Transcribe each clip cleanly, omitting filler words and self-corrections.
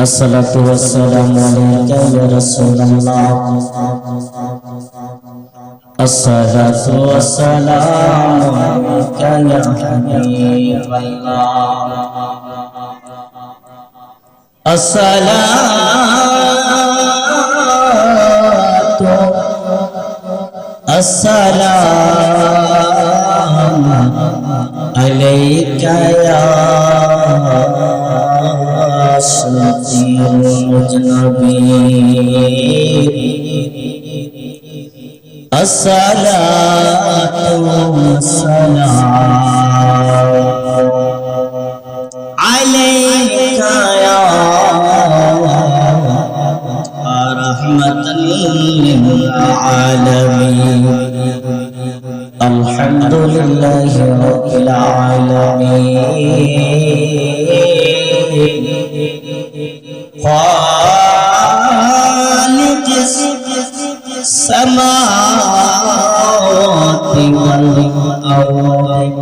अस्सलातु वस्सलामु अलैका या रसूलल्लाह। अस्सलातु वस्सलामु अलैका या हबीबल्लाह। अस्सलातु अस्सलामु अलैका या अस्सलातु वस्सलामु अलैका या रहमतल लिल आलमीन। अल्हम्दुलिल्लाहि रब्बिल आलमीन। खालिक़िस समावाति वल अर्द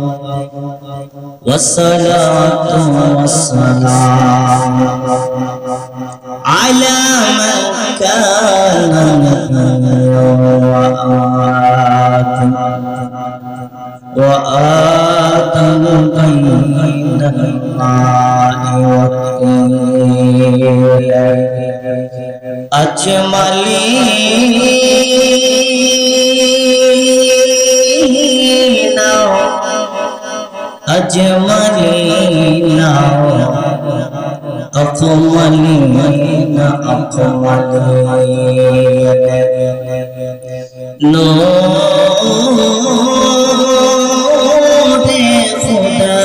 वस्सलातु वस्सलामु अला मन काना व आतम बैनल मा'i वत्तीन अजमलीना अकमलीना नूरे खुदा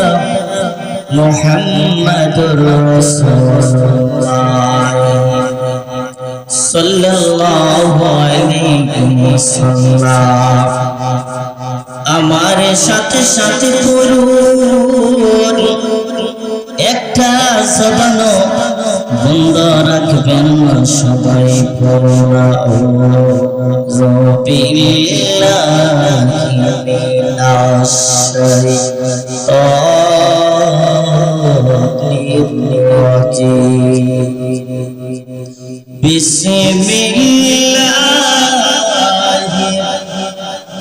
मुहम्मदुर रसूलुल्लाह सल्लल्लाहु अलैहि वसल्लम। हमारे साथ साथ पुरुष একটা জবানো বন্ধ রাখবেন না, সবাই পড়া ও বিল্লাহি মিনাশ শাইতানির রাজীম। বিসমিল্লাহির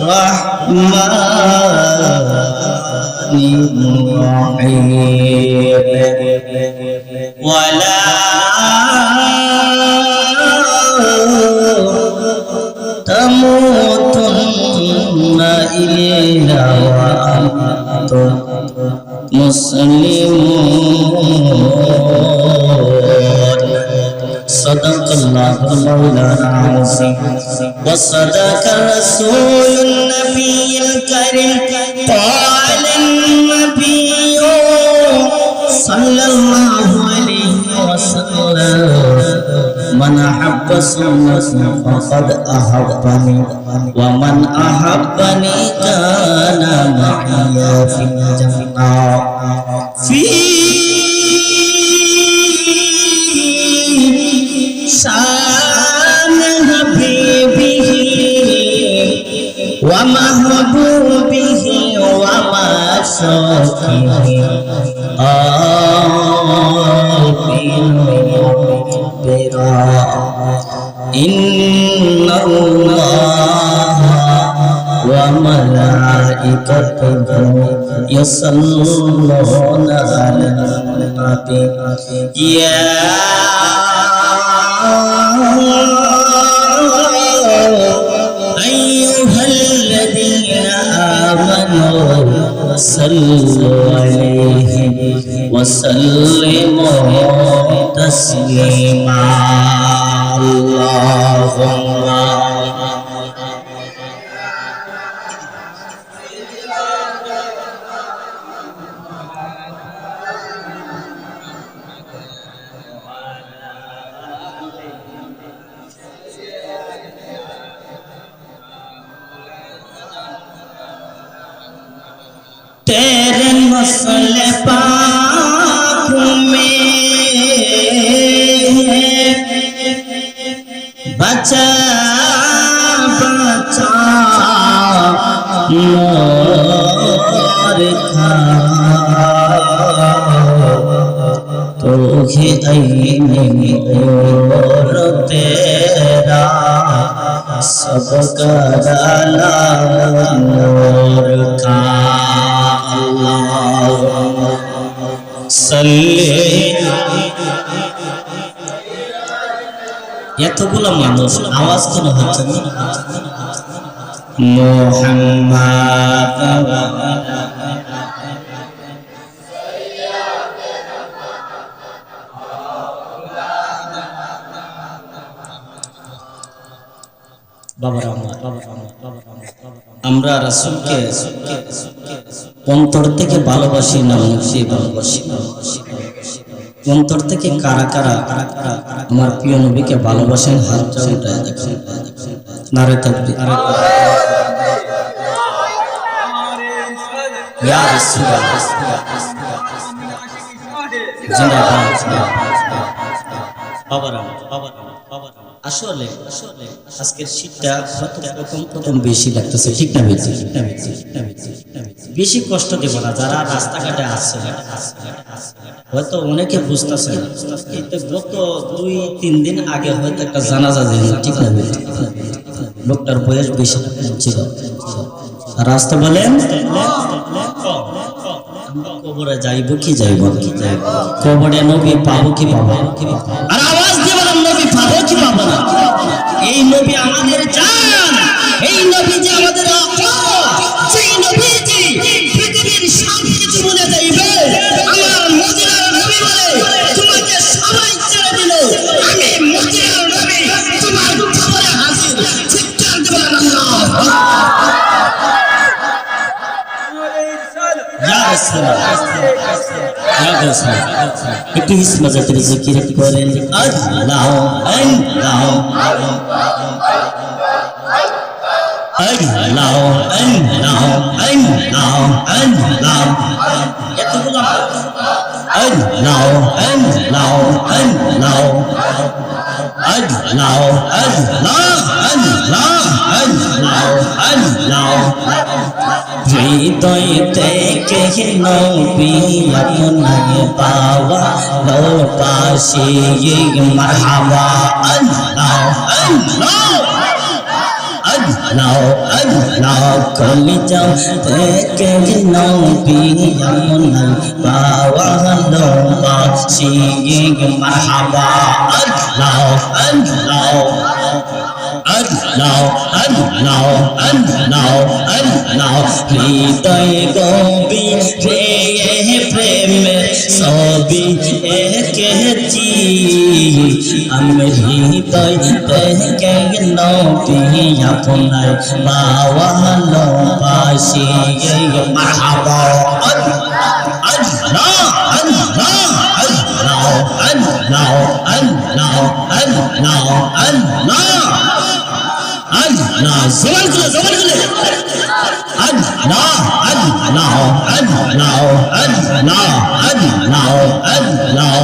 রহমানির রহিম। ওয়ালা তামুতুন্না ইল্লা ওয়া আনতুম মুসলিমুন। सदक़ल्लाहु मौलाना अज़ीम व सदक़ रसूलुन नबिय्युल करीम। क़ालन नबिय्यु सल्लल्लाहु अलैहि वसल्लम मन अहब्ब सुन्नती फ़क़द अहब्बनी व मन अहब्बनी काना मइया फ़िल जन्नह। शान हबीबिही व महबूबिही व माशूकिही इन्नल्लाहा व मलाइकतहु यसल्लूना अलन नबी या अय्युहल्लज़ीना आमनू सल्लु अलैहि व सल्लिमू तस्लीमा। अल्लाहुम्मा तेरे मसले पाक में बचा बचा मोर खा तो ऐनी और तेरा सबका डाला नूर का এতগুলো মানুষ আওয়াজ কেন হচ্ছে না? মুহাম্মদ আমরা রাসূলকে অন্তর থেকে ভালোবাসি না মুখে ভালোবাসি? অন্তর থেকে কারা কারা আমার প্রিয় নবীকে ভালোবাসেন হাতটা উঠায় দেখেন। নারে তাকবীর, ইয়া রাসূলুল্লাহ জিন্দাবাদ। আসলে আজকের শীতটা প্রথম বেশি লাগতেছে, ঠিক না? বেশি কষ্ট দেব না। যারা রাস্তাঘাটে আছে হয়তো অনেকে বুঝতেছে না, কিন্তু গত 2-3 দিন আগে হয়তো একটা জানাজা দিল, ঠিক না? লোকটার বয়স বেশি ছিল। রাস্তা বলেন কবরে যাইব কি যাইব? কবরে নবী পাবো কি পাবো? আর আওয়াজ দিয়ে বলেন নবী পাবো কি পাবো না? এই নবী আমাদের জান, এই নবী যে আমাদের সেই নবী যে পৃথিবীর সব কিছু বলে যাইবে। আমার মদিনার নবী বলে তোমাকে সবাই ছেড়ে দিল, আমি মদিনার নবী তোমার কবরে হাজির। চিৎকার দিবেন আল্লাহ। একটু ইসমজাতের জিকির করেন আল্লাহ আল্লাহ আল্লাহ আল্লাহ আল্লাহ আল্লাহ। এতগুলো আল্লাহ আল্লাহ আল্লাহ আল্লাহ আল্লাহ আল্লাহ আল্লাহ আল্লাহ। হৃদয় থেকে নবী আপনাকে পাওয়া লোপাশে মারহাবা আল্লাহ আল্লাহ আল্লাহ আল্লাহ। কলিজা থেকে নবী আপনাকে পাওয়া লোপাশে মারহাবা আল্লাহ আল্লাহ আল্লাহ আল্লাহ আল্লাহ আল্লাহ। হৃদয় গভীরে প্রেমে ছবি এঁকেছি আমি, হৃদয় থেকে নবী আপনার পাওয়া লোপাশে মারহাবা আল্লাহ আল্লাহ আল্লাহ আল্লাহ আল্লাহ আল্লাহ আল্লাহ আল্লাহ। জবান খুলে জবান খুলে আল্লাহ আল্লাহ আল্লাহ আল্লাহ আল্লাহ আল্লাহ আল্লাহ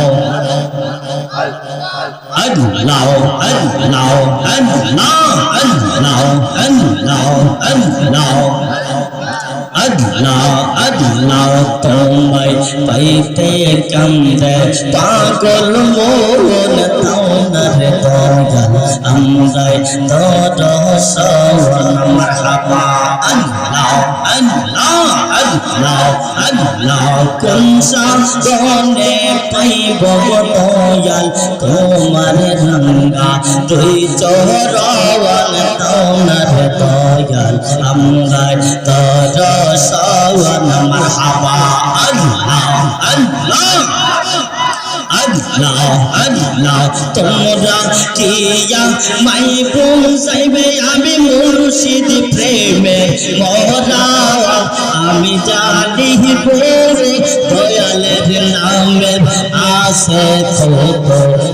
আল্লাহ আল্লাহ আল্লাহ আল্লাহ আল্লাহ আল্লাহ। তোমায় পাইতে কান্দে পাগল মন তাওনার দয়াল আমরাই তোর সওয়াল মারহাবা আল্লাহ আল্লাহ আল্লাহ আল্লাহ। কোন সাগরে পাইব দয়াল তোমার রঙ্গা তুই চরওয়াল তাওনার দয়াল আমরাই তোর সওয়াল মারহাবা আল্লাহ আল্লাহ আল্লাহ আল্লাহ। তোমরা কিয়া মাই পৌঁছাইবে আমি মুর্শিদ প্রেমে মরা, আমি জানি পরে দয়ালের নামে আসে কত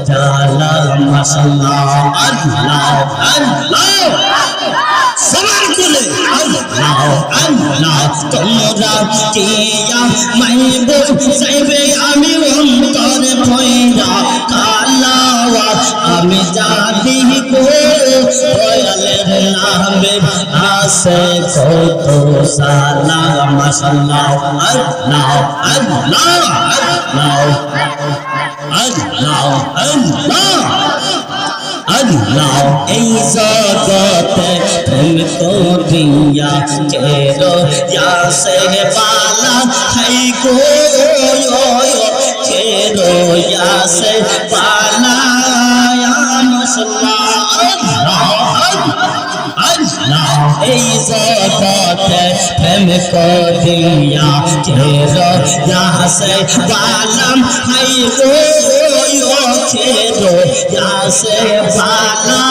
জালা মাশাআল্লাহ আল্লাহ আল্লাহ। সবার কোলে আল্লাহ আল্লাহ। তোমরা কিয়া মাই পৌঁছাইবে আমি অন্তরে ভয়রা কালাওয়া, আমি জানি দয়ালের নামে আসে কত সালা মাশাআল্লাহ আল্লাহ আল্লাহ আল্লাহ। আল্লাহ আল্লাহ আল্লাহ এই জগতে প্রেম করিয়া কেরো ইয়াসে বালা হাই গো কেরো ইয়াসে বালা ইয়া মাশাআল্লাহ আল্লাহ এই জগতে প্রেম করিয়া কেরো ইয়াসে বালা হাই গো কেরো ইয়াসে বালা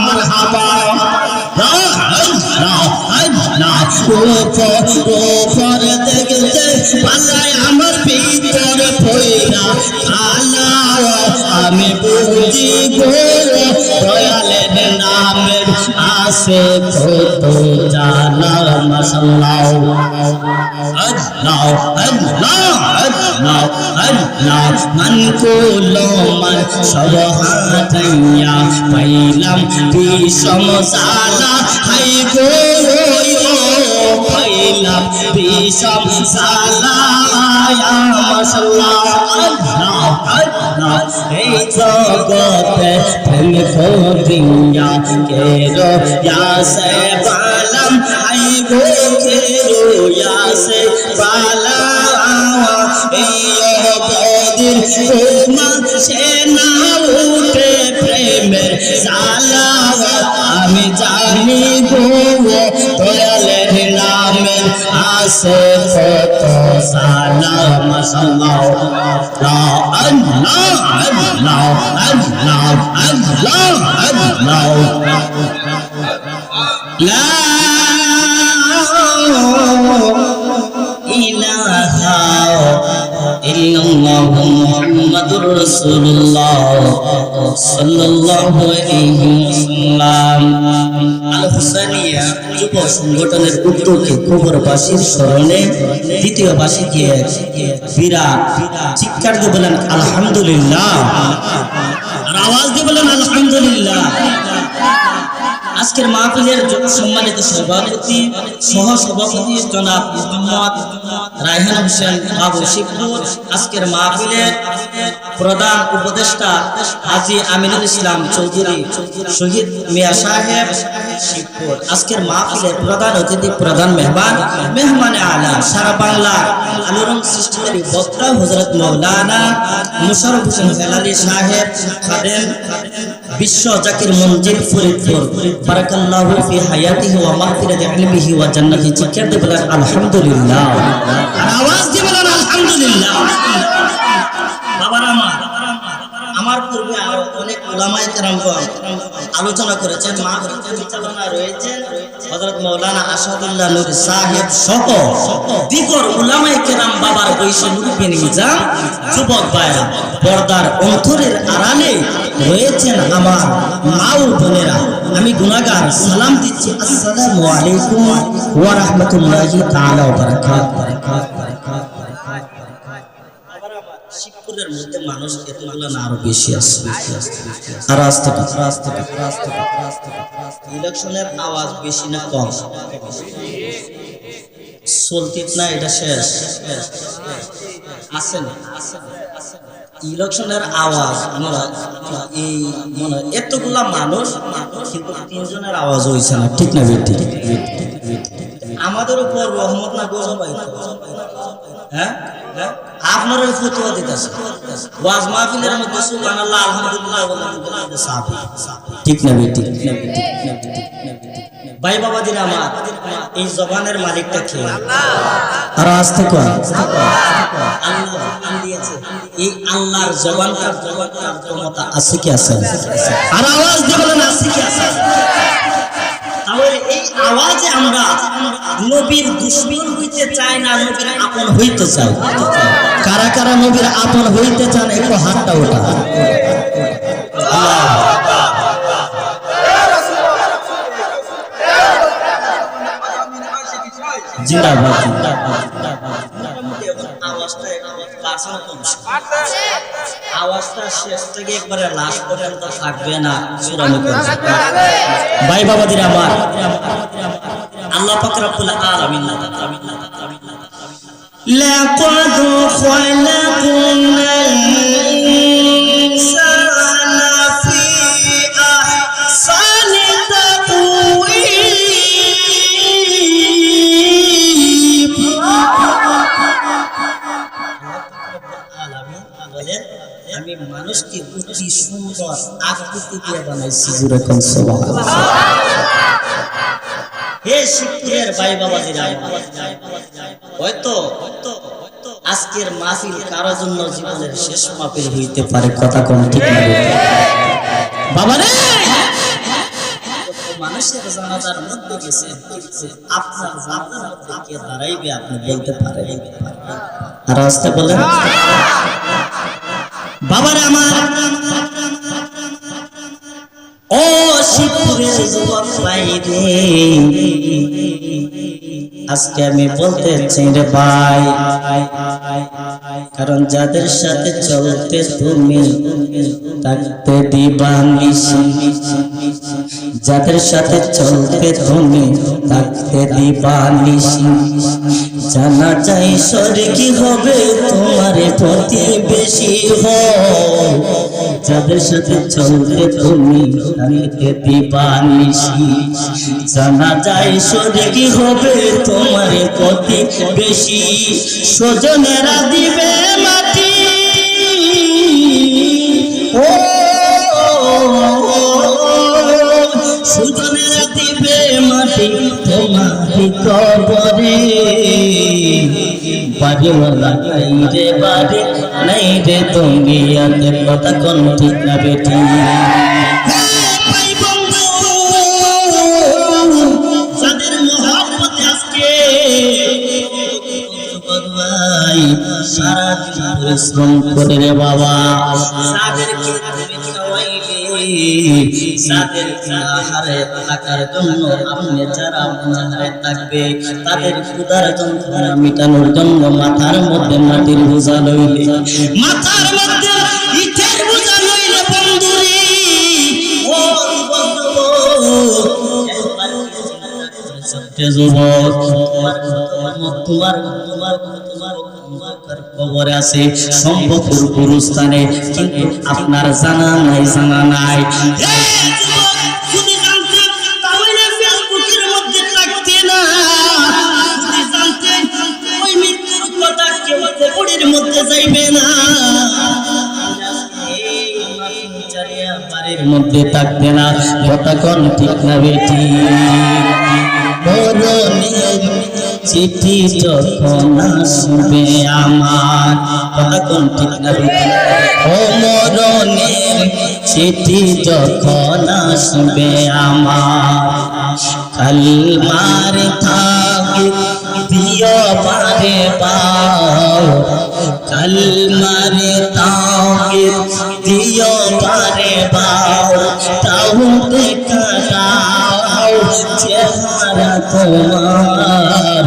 মারহাবা উপর দেখতে পাল্লায় আমার ভিতর পয়রা আলা আমি বুঝি গো দয়ালের নামের আসে কত জানা মাশাআল্লাহ আল্লাহ আল্লাহ আল্লাহ আল্লাহ মান কুলো মান সব হাতাইয়া পাইলাম বিষম সালা হাই গো পাইলাম বিষম সালা ইয়া মাশাআল্লাহ আল্লাহ আল্লাহ এই জগতে প্রেম করিয়া কেরো ইয়াসে বালাম হাই গো কেরো ইয়াসে বালা এই বদির ঘুমা সে না উঠে প্রেমের সালা আমি জানি গো দয়ালের নামের আসে কত সালা মাশাআল্লাহ আল্লাহ আল্লাহ আল্লাহ আল্লাহ আল্লাহ লা ইলাহা ইল্লাল্লাহু মুহাম্মাদুর রাসূলুল্লাহ সাল্লাল্লাহু আলাইহি ওয়াসাল্লাম আল হুসাইনিয়া যুব সংগঠনের উদ্যোগে কবরবাসীর স্মরণে দ্বিতীয় বার্ষিকী বিরাট চিৎকার দিয়ে বলেন আলহামদুলিল্লাহ আর আওয়াজ দিয়ে বলেন আলহামদুলিল্লাহ। আজকের মাহফিলের সম্মানিত সভাপতি সহ সভাপতি জনাব মোহাম্মদ রায়হান হোসেন বাবু শিবপুর, আজকের মাহফিলের প্রধান উপদেষ্টা হাজী আমিনুল ইসলাম চৌধুরী শহীদ মিয়া সাহেব শিবপুর, আজকের মাহফিলের প্রধান অতিথি প্রধান মেহমানে আলা সারা বাংলা আলোড়ন সৃষ্টিকারী বক্তা হযরত মাওলানা মুশাররফ হোসেন হেলালি সাহেব খাদেম বিশ্ব জাকির মঞ্জিল ফরিদপুর বারাকাল্লাহু ফি হায়াতিহি ওয়া মাগফিরাতি ইলমিহি ওয়া জান্নাতি। চিৎকার দিয়ে বলেন আলহামদুলিল্লাহ আর আওয়াজ দিয়ে বলেন আলহামদুলিল্লাহ। বাবারা আমার পূর্বে আরো অনেক উলামায়ে কেরামগণ আলোচনা করেছেন, মাহফিল পরিচালনা রয়েছেন হযরত মাওলানা আসাদুল্লাহ নূরী সাহেব সহ দিগর উলামায়ে কেরাম বাবার বয়সী মুরব্বি নিজাম যুবক ভাইরা পর্দার অন্তরের আড়ালে রয়েছেন আমার মা ও বোনেরা। আমি গুনাহগার সালাম দিচ্ছি, আসসালামু আলাইকুম ওয়া রাহমাতুল্লাহি তাআলা ওয়া বারাকাতুহু। শিবপুরের মধ্যে মানুষ এতগুলো না আরো বেশি আছে আর আস্তে ইলেকশনের আওয়াজ বেশি না কম চলতি না, এটা শেষ আছে না ইলেকশনের আওয়াজ আমরা এই মনে এতগুলা মানুষ কিন্তু তিনজনের আওয়াজ হইছে না, ঠিক না বেটি? আমাদের উপর রহমত না গজব আইতো, হ্যাঁ আপনারা ফতোয়া দিতেছে ওয়াজ মাহফিলের মধ্যে সুবহানাল্লাহ আলহামদুলিল্লাহ বলে সাহাবী, ঠিক না বেটি? ভাই বাবাদের আমার এই জবানের মালিকটা কে? আর আস্তে কর আল্লাহ দিয়েছে, এই আল্লাহর জবানটার ক্ষমতা আছে কি আছে? আর আওয়াজ দিয়ে বলেন আছে কি আছে? তাহলে এই আওয়াজে আমরা নবীর দুশমন হইতে চাই না, নবীর আপন হইতে চাই? কারা কারা নবীর আপন হইতে চান একটু হাতটা ওঠা। জিন্দাবাদ জিন্দাবাদ। আওয়াজটা শেষ থেকে একবারে লাস্ট পর্যন্ত থাকবে না, সুরামি করবে। ভাই বাবাদের আমার আল্লাহ পাক রব্বুল আলামিন লাকাদ খালাকনাল আমি মানুষকে অতি সুন্দর আকৃতি দিয়ে বানাইছি। যেরকম সুবহানাল্লাহ। হে শিক্ষকের ভাই বাবাজিরা, হয়তো আজকের মাহফিল কারোর জন্য জীবনের শেষ মাহফিল হইতে পারে, কথা কোন ঠিক না বাবা রে। মানুষের জানাজার মধ্যে গেছে, আপনার জানাজার মধ্যে কে দাঁড়াইবে আপনি বলতে পারেন? আর আস্তে বলেন বাবারে আমার, ও শিবপুরের যুবক ভাই রে, আজকে আমি বলতে চাই রে ভাই, কারণ যাদের সাথে চলতে তুমি থাকতে দিবা নিশি, যাদের সাথে চলতে তুমি থাকতে দিবা নিশি, জানা চাই স্বর্গী হবে তোমার প্রতিবেশী হো, যাদের সাথে চলতে তুমি থাকতে দিবা নিশি, জানা যায় স্বর্গী হবে তোমার প্রতিবেশী, স্বজনেরা দিবে মাটি, ও স্বজনেরা দিবে মাটি তোমার কবরে, বাড়িওয়ালা নাই রে বাড়ি নাই রে দুনিয়াতে, কথা কোন ঠিক না বেটি? যাদের মহব্বতে আজকে সারা দিন পরিশ্রম করে রে বাবা, যাদেরকে তুমি খাওয়াইবে, যাদেরকে আহারে থাকার জন্য আপনি যারা অনাহারে থাকবে, তাদের ক্ষুধার যন্ত্রণা মিটানোর জন্য মাথার মধ্যে মাটির বোঝা লইলে, মাথার মধ্যে ইটের বোঝা লইলে বন্ধুরি, ও বন্ধু কবরে আছে সম্ভবপুর গুরুস্থানে, কিন্তু আপনার জানা নাই, জানা নাই। যদি জানতেন তাহলে ফেসবুকের মধ্যে থাকতে না, যদি জানতেন ওই মৃত্যুর কথা কেউ কবরের মধ্যে যাইবে না, বাড়ির মধ্যে থাকবে না, কথা কোন ঠিক না বেটি? মরণের চিঠি যখন আসবে আমার, কথা কোন ঠিক না বেটি? ও মরণের চিঠি যখন আসবে আমার, কালমার থাকে দিও বারে পাও, কালমার থাকে দিও বারে পাও, তাও দেখা দাও চেহারা তোমার,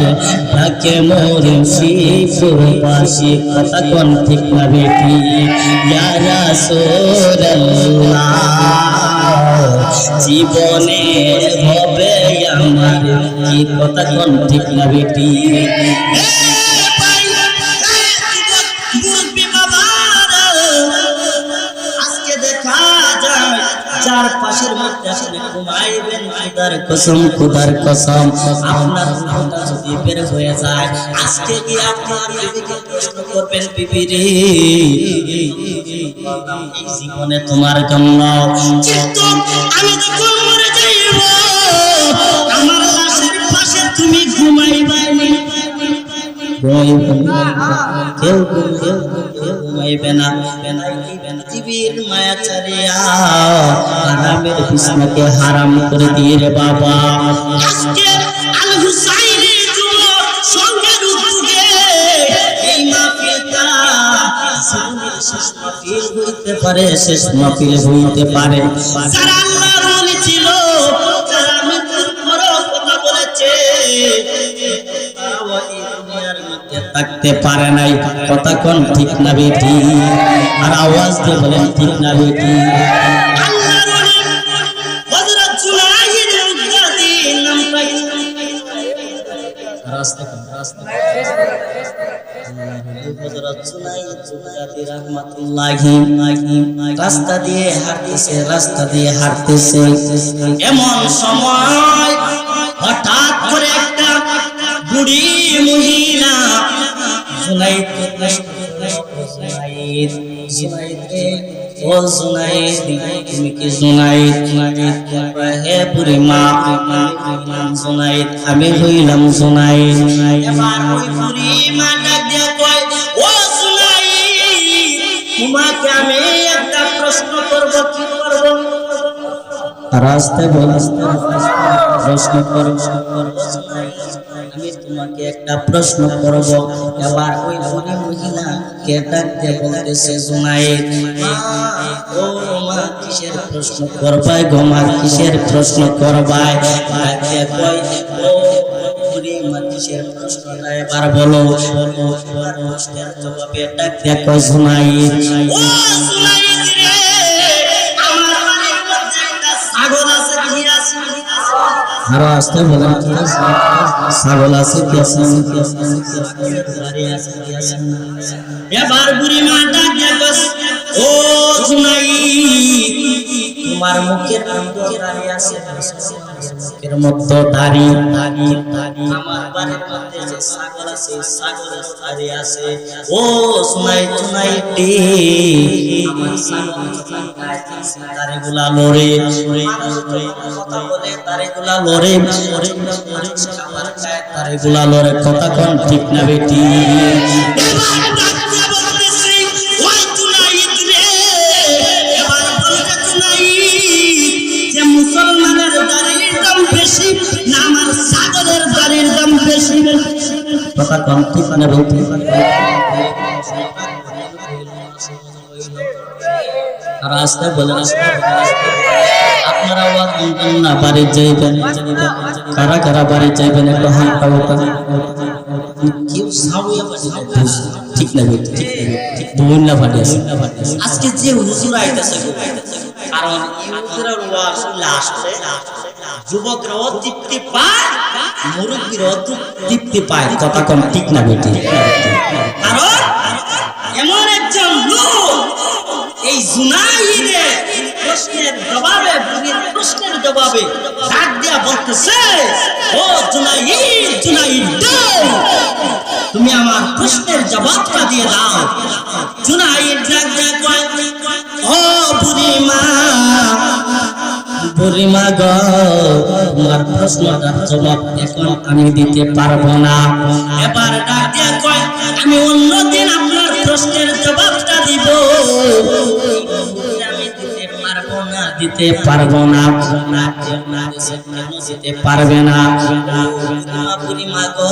তাকে মোর শিবপুরবাসী, কথা কোন ঠিক না বেটি? ইয়া রাসূলুল্লাহ, জীবনে হবে আমার কি, কথা কোন ঠিক না বেটি? আজকে দেখা যায় চার পাশের মধ্যে আসলে ঘুমাইবেন, খুদার কসম, খুদার কসম, আপনার কথা যদি বের হয়ে যায়, আজকে কি আপনার বিবিকে প্রশ্ন করবেন, বিবি রে এই জীবনে তোমার জন্য, কিন্তু আমি যখন মরে যাইব আমার লাশের পাশে তুমি ঘুমাইবানি, কেউ ঘুমাইবে না, পৃথিবীর মায়া ছাড়িয়া হারামের বিছনাকে হারাম করে দিয়ে রে বাবা। আজকে আল হুসাইনের যুবক সঙ্গের উদ্যোগে এই মাহফিলটা জীবনের শেষ মাহফিল হইতে পারে, শেষ মাহফিল হইতে পারে। যারা আল্লাহর ওলি ছিল, যারা মৃত্যুর পরও কথা বলেছে, থাকতে পারে নাই, কথা কোন ঠিক না বেটি? আর আওয়াজ দিয়ে বলেন ঠিক না বেটি? রাস্তা দিয়ে হাঁটতেছে, রাস্তা দিয়ে হাঁটতেছে, এমন সময় হঠাৎ করে একটা বুড়ি মহিলা জুনাইদ জুনাইদ রে ও জুনাইদ তুমি কি জুনাইদ হে বুড়িমা জুনাইদ আমি হইলাম জুনাইদ এবার ওই বুড়িমা ডাক দিয়া কয় ও জুনাইদ তোমাকে আমি একটা প্রশ্ন করব কি করব রাস্তে বলতে প্রশ্ন করব আমি তোমাকে একটা প্রশ্ন করব এবার ওই বুড়ি মহিলা কে ডাক দিয়ে বলতেছে জুনাইদ ও মা কিসের প্রশ্ন করবাই গো মা কিসের প্রশ্ন করবাই ডাক দিয়ে কই ও বুড়ি মা কিসের প্রশ্নটা এবার বলো তোমার প্রশ্নের জবাবে ডাক দিয়ে কই জুনাইদ ও জুনাইদ রে আমার বাড়ির মধ্যে একটা ছাগল আছে কি আছে আরো আসতে বলেন কি ছাগল আছে কি আছে এবার বুড়ি মা ডাক দিয়ে ও জুনাইদ তোমার মুখের মধ্যে দাড়ি আছে মুখের মধ্যে দাড়ি আমার বাড়ির মধ্যে যে ছাগল আছে ছাগলের দাড়ি আছে ও জুনাইদ আমার ছাগল দাড়িগুলা লড়ে কথা বলে দাড়িগুলা লড়ে আমার গায়ে দাড়িগুলা লড়ে কথা কোন ঠিক না বেটি মুসলমানের দাড়ির দাম বেশি না আমার ছাগলের দাড়ির দাম বেশি কথা কম ঠিক না বেটি রাস্তা বলে আপনারা আওয়াজ দিবেন না বাড়ি যাইবেন কারা কারা বাড়ি যাইবেন একটু হালকা ওটা কেউ সাউয়া বাড়ি ঠিক না বেটি ঠিক দুমুল্লা বাড়ি আছে আজকে যে হুজুর আইতাছে কারণ ইহুদিরা ওয়াজ শুনলে আসছে যুবকরাও তৃপ্তি পায় মুরব্বীরাও তৃপ্তি পায় কথা কম ঠিক না বেটি কারণ এমন একজন লোক এই জুনাইদের প্রশ্নের জবাবে বুড়ির প্রশ্নের জবাবে ডাক দিয়া বলতেছে ও জুনাইদ তুমি আমার প্রশ্নের জবাবটা দিয়ে দাও জুনাইদ ডাক দিয়া কয় ও বুড়িমা গো তোমার প্রশ্নটার জবাব এখন আমি দিতে পারবো না এবার ডাক দিয়া কয় আমি অন্যদিন আপনার প্রশ্নের জবাবটা দিব দিতে পারবো না দিতে পারবে না বুড়িমা গো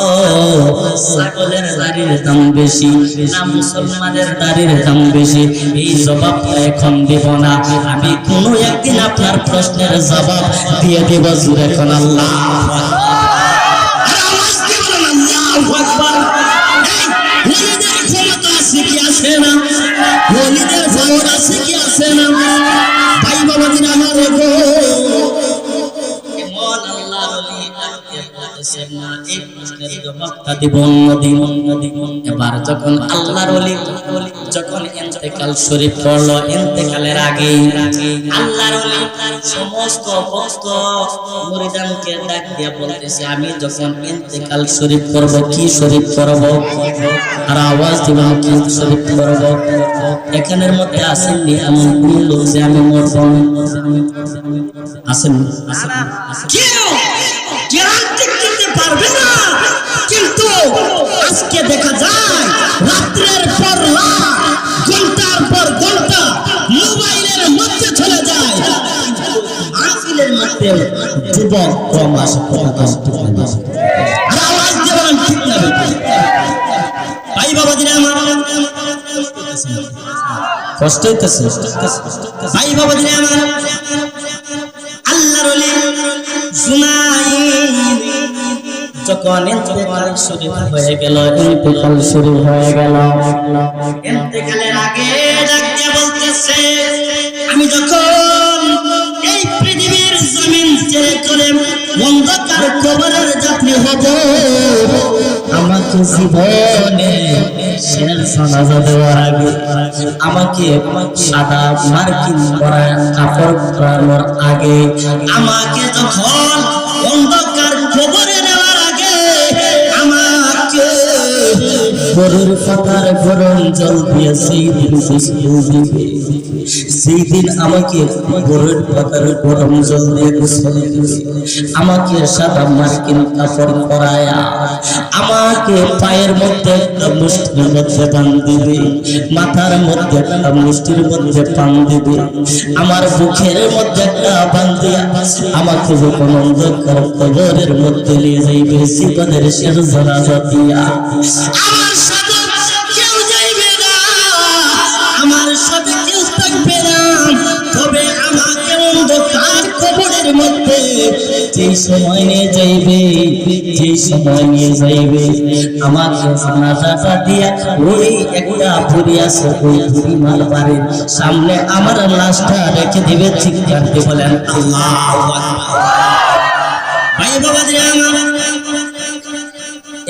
ছাগলের দাড়ির দাম বেশি না মুসলমানের দাড়ির দাম বেশি এই জবাবটা এখন দিব না আমি কোনো একদিন আপনার প্রশ্নের জবাব দিয়ে দেব জুড়ে কোন আল্লাহ ক্ষমতা আছে কি আছে না ওলিদের পাওয়ার আছে কি আছে না ভাই বাবা দিন আমার গো এমন আল্লাহ ওলি বলতেছেন না এই প্রশ্নের জবাবটা দিব অন্যদিন এবার যখন আল্লাহর ওলি যখন ইন্তেকাল শরীফ করলো ইন্তেকালের আগে আল্লাহর ওলি সমস্ত ভক্ত মুরিদানকে ডাক দিয়ে বলতেছে আমি যখন ইন্তেকাল শরীফ করব কি শরীফ করব আর আওয়াজ দিবেন কি শরীফ করব এখানের মধ্যে আসেননি এমন কোন লোক যে আমি মরব আসেন কেউ গ্যারান্টি দিতে পারবে না কিন্তু আজকে দেখা যায় রাতের পর রাত ঘন্টার পর ঘন্টা মোবাইলের মধ্যে চলে যায় আফিলের মধ্যে যুবক কম আসে আওয়াজ দেবেন ঠিক না ভাই বাবা দিনে আমার কষ্ট হইতেছে ভাই বাবা দিনে আমার আল্লাহর ওলি জুনাইদ যখন ইন্তেকাল শুরু হয়ে গেল ইন্তেকালের আগে ডাক দিয়ে বলতেছে আমি যখন এই পৃথিবীর জমিন ছেড়ে চলে অন্ধকার কবরের যাত্রী হব আমাকে জীবনে শেষ জানাজা দেওয়ার আগে আমাকে সাদা মার্কিন পরা কাপড় পরানোর আগে আমাকে যখন অন্ধকার কবরে নেওয়ার আগে আমাকে গরুর পাতার গরম জল দিয়ে সেই দিন গোসল দিবে, সেই দিন আমাকে গরুর পাতার গরম জল দিয়ে গোসল দিবে, আমাকে সাদা মার্কিন কাপড় পরায়া আমাকে পায়ের মধ্যে একটা মুষ্টির মধ্যে পান দিবে, মাথার মধ্যে একটা মুষ্টির মধ্যে পান দিবে, আমার বুকের মধ্যে একটা পান দিয়া আমাকে যখন অন্ধকার কবরের মধ্যে নিয়ে যাইবে, জীবনের শেষ জানাজা দিয়া আমার সাথে কেউ যাইবে না, আমার সাথে কেউ থাকবে না, তবে আমাকে অন্ধকার কবরের মধ্যে যেই সময় নিয়ে যাইবে, যেই সময় নিয়ে যাইবে আমাকে জানাজাটা দিয়া ওই একটা পুরি আছে, ওই পুরি মালবাড়ির সামনে আমার লাশটা রেখে দিবে। চিৎকার দিয়ে বলেন আল্লাহু আকবার। ভাই বাবাজি আমার,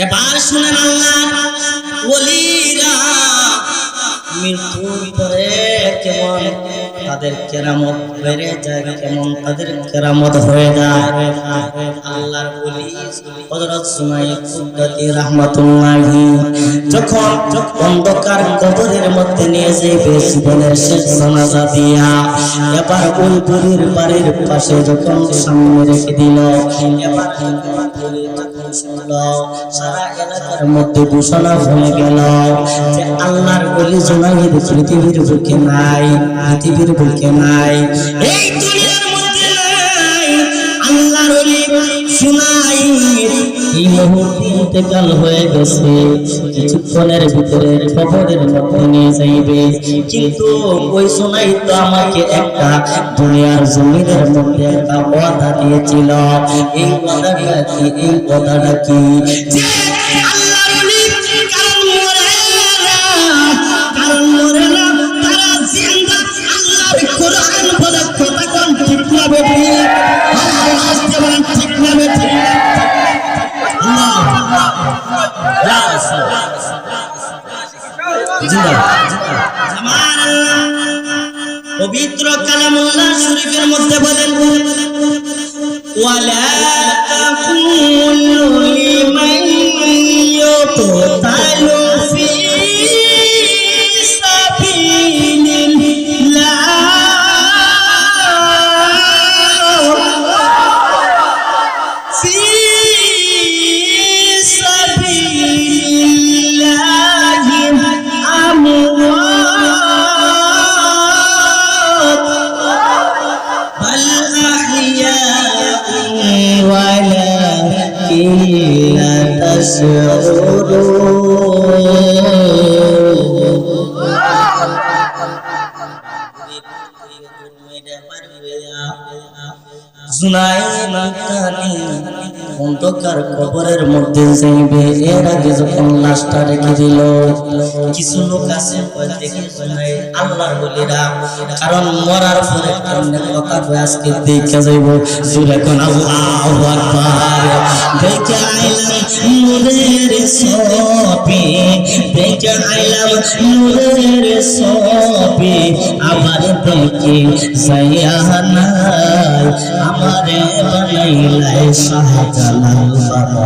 এবার শুনেন, আল্লাহ ওলিরা মৃত্যুর পরে কেমন তাদের কেরামত বেড়ে যায়, কেমন তাদের কেরামত হয়ে যায়। আল্লাহর ওলি হযরত সুমাইয়া কুদ্দাতি রাহমাতুল্লাহি যখন অন্ধকার কবরের মধ্যে নিয়ে যাইবে জীবনের শেষ জানাজা দিয়া, এবার ওই বুড়ির বাড়ির পাশে যখন সামনে রেখে দিল, এবার সারা এলাকার মধ্যে ঘোষণা হয়ে গেল যে আল্লাহর ওলি জুনাইদ পৃথিবীর বুকে নাই, পৃথিবীর বুকে নাই, এই দুনিয়ার মধ্যে নাই। আল্লাহর ওলি জুনাইদ এই মুহূর্তে ইন্তেকাল হয়ে গেছে, কিছুক্ষণের ভিতরে কবরের মধ্যে নিয়ে যাইবে। কিন্তু ওই জুনাইদ তো আমাকে একটা দুনিয়ার জমিনের মধ্যে একটা ওয়াদা দিয়েছিল। এই ওয়াদাটা কি? এই ওয়াদাটা কি? যে আল্লাহর ওলি কারণ মরে না, কারণ মরে না, তারা জিন্দা। আল্লাহর কোরআন বলে কথা কোন ঠিক না বেটি, আল্লাহর আসতে বলেন ঠিক না বেটি। পবিত্র কালামুল্লাহ শরীফের মধ্যে বলেন ওয়ালা তাকুলু লিমান ইউকতালু ফি সাবিলিল্লাহ ফি অন্ধকার কবরের মধ্যে যাইবে। এর আগে যখন লাশটা রেখে দিল, কিছু লোক আছে দেখে শোনায় আল্লাহর বলিরা, কারণ মরার পরে কেমনে কথা কয় আজকে দেখে যাইব। যখন আল্লাহু আকবার, দেখে আইলাম নূরের ছবি, দেখে আইলাম নূরের ছবি, আবার দেখি যাইয়া নাই আমারে বানাইলাই শাহজালাল বাবা,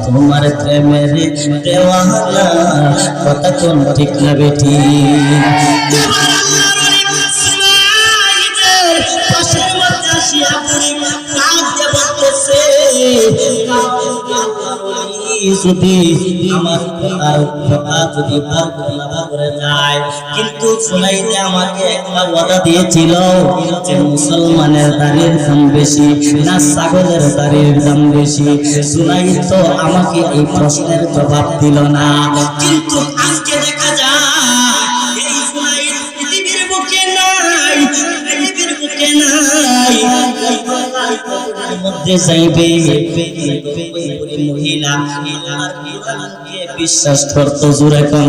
তোমার প্রেমের দেওয়ানা, কথা কোন ঠিক না বেটি। যদি আমার কথা যদি করে যায়, কিন্তু সুনাইতে আমাকে একটা ওয়াদা দিয়েছিল যে মুসলমানের দাড়ির দাম বেশি না ছাগলের দাড়ির দাম বেশি। সুনাই তো আমাকে এই প্রশ্নের জবাব দিল না, কিন্তু আজকে দেখা যায় এই সুনাই পৃথিবীর বুকে নাই, পৃথিবীর বুকে নাই। মধ্যে যাইবে মহিলা বিশ্বাস করতো জোরে কোন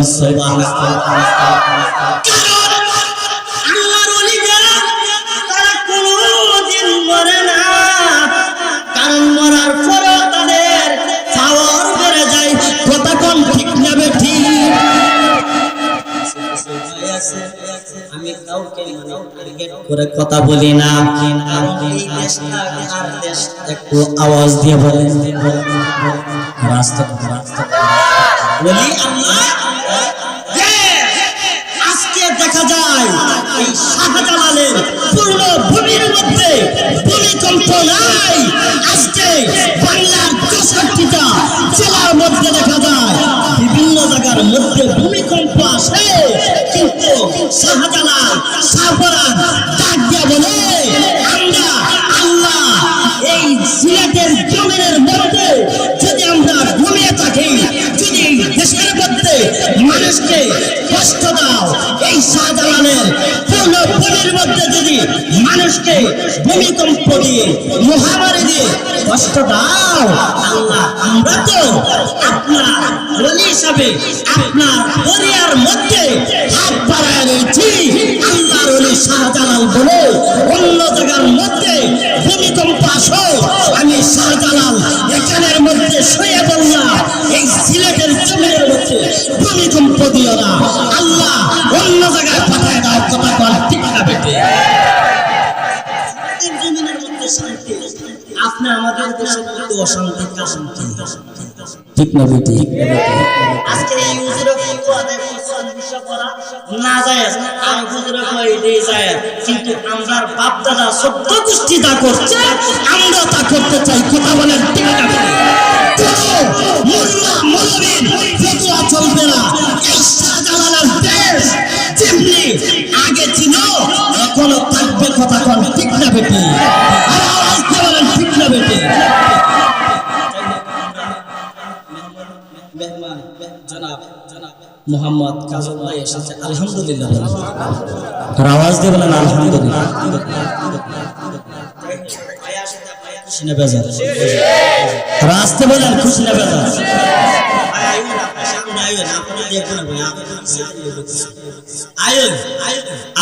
আল্লাহর ওলিরা তারা কোনদিন মরে না, কারণ মরার পরে তাদের পাওয়ার বেড়ে যায়। কথা কোন ঠিক না বেঠি? আমি কাউকে টার্গেট করে কথা বলি না, কারণ এই দেশটা আর দেশ একটু আওয়াজ দিয়ে বলেন রাস্তা বলি আল্লাহ এই শাহজালালের পূর্ণ ভূমির মধ্যে ভূমিকম্প নাই। আজকে বাংলার 64টা জেলার মধ্যে দেখা যায় বিভিন্ন জায়গার মধ্যে ভূমিকম্প আসে, কিন্তু শাহজালাল শাহপরান ডাক দিয়া বলে আমরা আল্লাহ এই সিলেটের জমিনের মধ্যে যদি আমরা ঘুমিয়ে থাকি, যদি দেশের মধ্যে মানুষকে কষ্ট দাও, এই শাহজালালের পূর্ণ ভূমির মধ্যে যদি মানুষকে ভূমিকম্প দিয়ে মহামারী দিয়ে কষ্ট দাও, আল্লাহ আমরা তো আপনার ওলি হিসাবে আপনার দরিয়ার মধ্যে হাত বাড়ায় রয়েছি। আল্লাহর ওলি শাহজালাল বলে অন্য জায়গার মধ্যে ভূমিকম্প আসো, আমি শাহজালাল এখানের মধ্যে শুয়ে বললাম এই সিলেটের জমিনের মধ্যে ভূমিকম্প দিও না, আল্লাহ অন্য জায়গায় পাঠায় দাও। কথা বল ঠিক না বেটে? জমিনের মধ্যে শান্তি, আপনি আমাদের দেশের মধ্যে অশান্তি, অশান্তি, ঠিক না বেটে? আজকে এই হুজুরে ফুটবলে বিষয় করা না যায়, আর হুজুরে কই এই যায়, কিন্তু আমরার বাপ দাদা 14 গোষ্ঠী তা করছে, আমরা তা করতে চাই। কথা বলেন ঠিক না বেটে? মোল্লা মৌলবীর ফতোয়া চলবে না। এই শাহজালালের দেশ যেমনি আগে ছিল এখনো থাকবে। কথা বল ঠিক না বেটে? আর আওয়াজ দিয়ে বলেন ঠিক না বেটে? মেহমান জনাব মোহাম্মদ কাজল ভাই এসেছে, আলহামদুলিল্লাহ। আর আওয়াজ দিয়ে বলেন আলহামদুলিল্লাহ। খুশি না বেজার? রাস্তে বলেন খুশি না বেজার?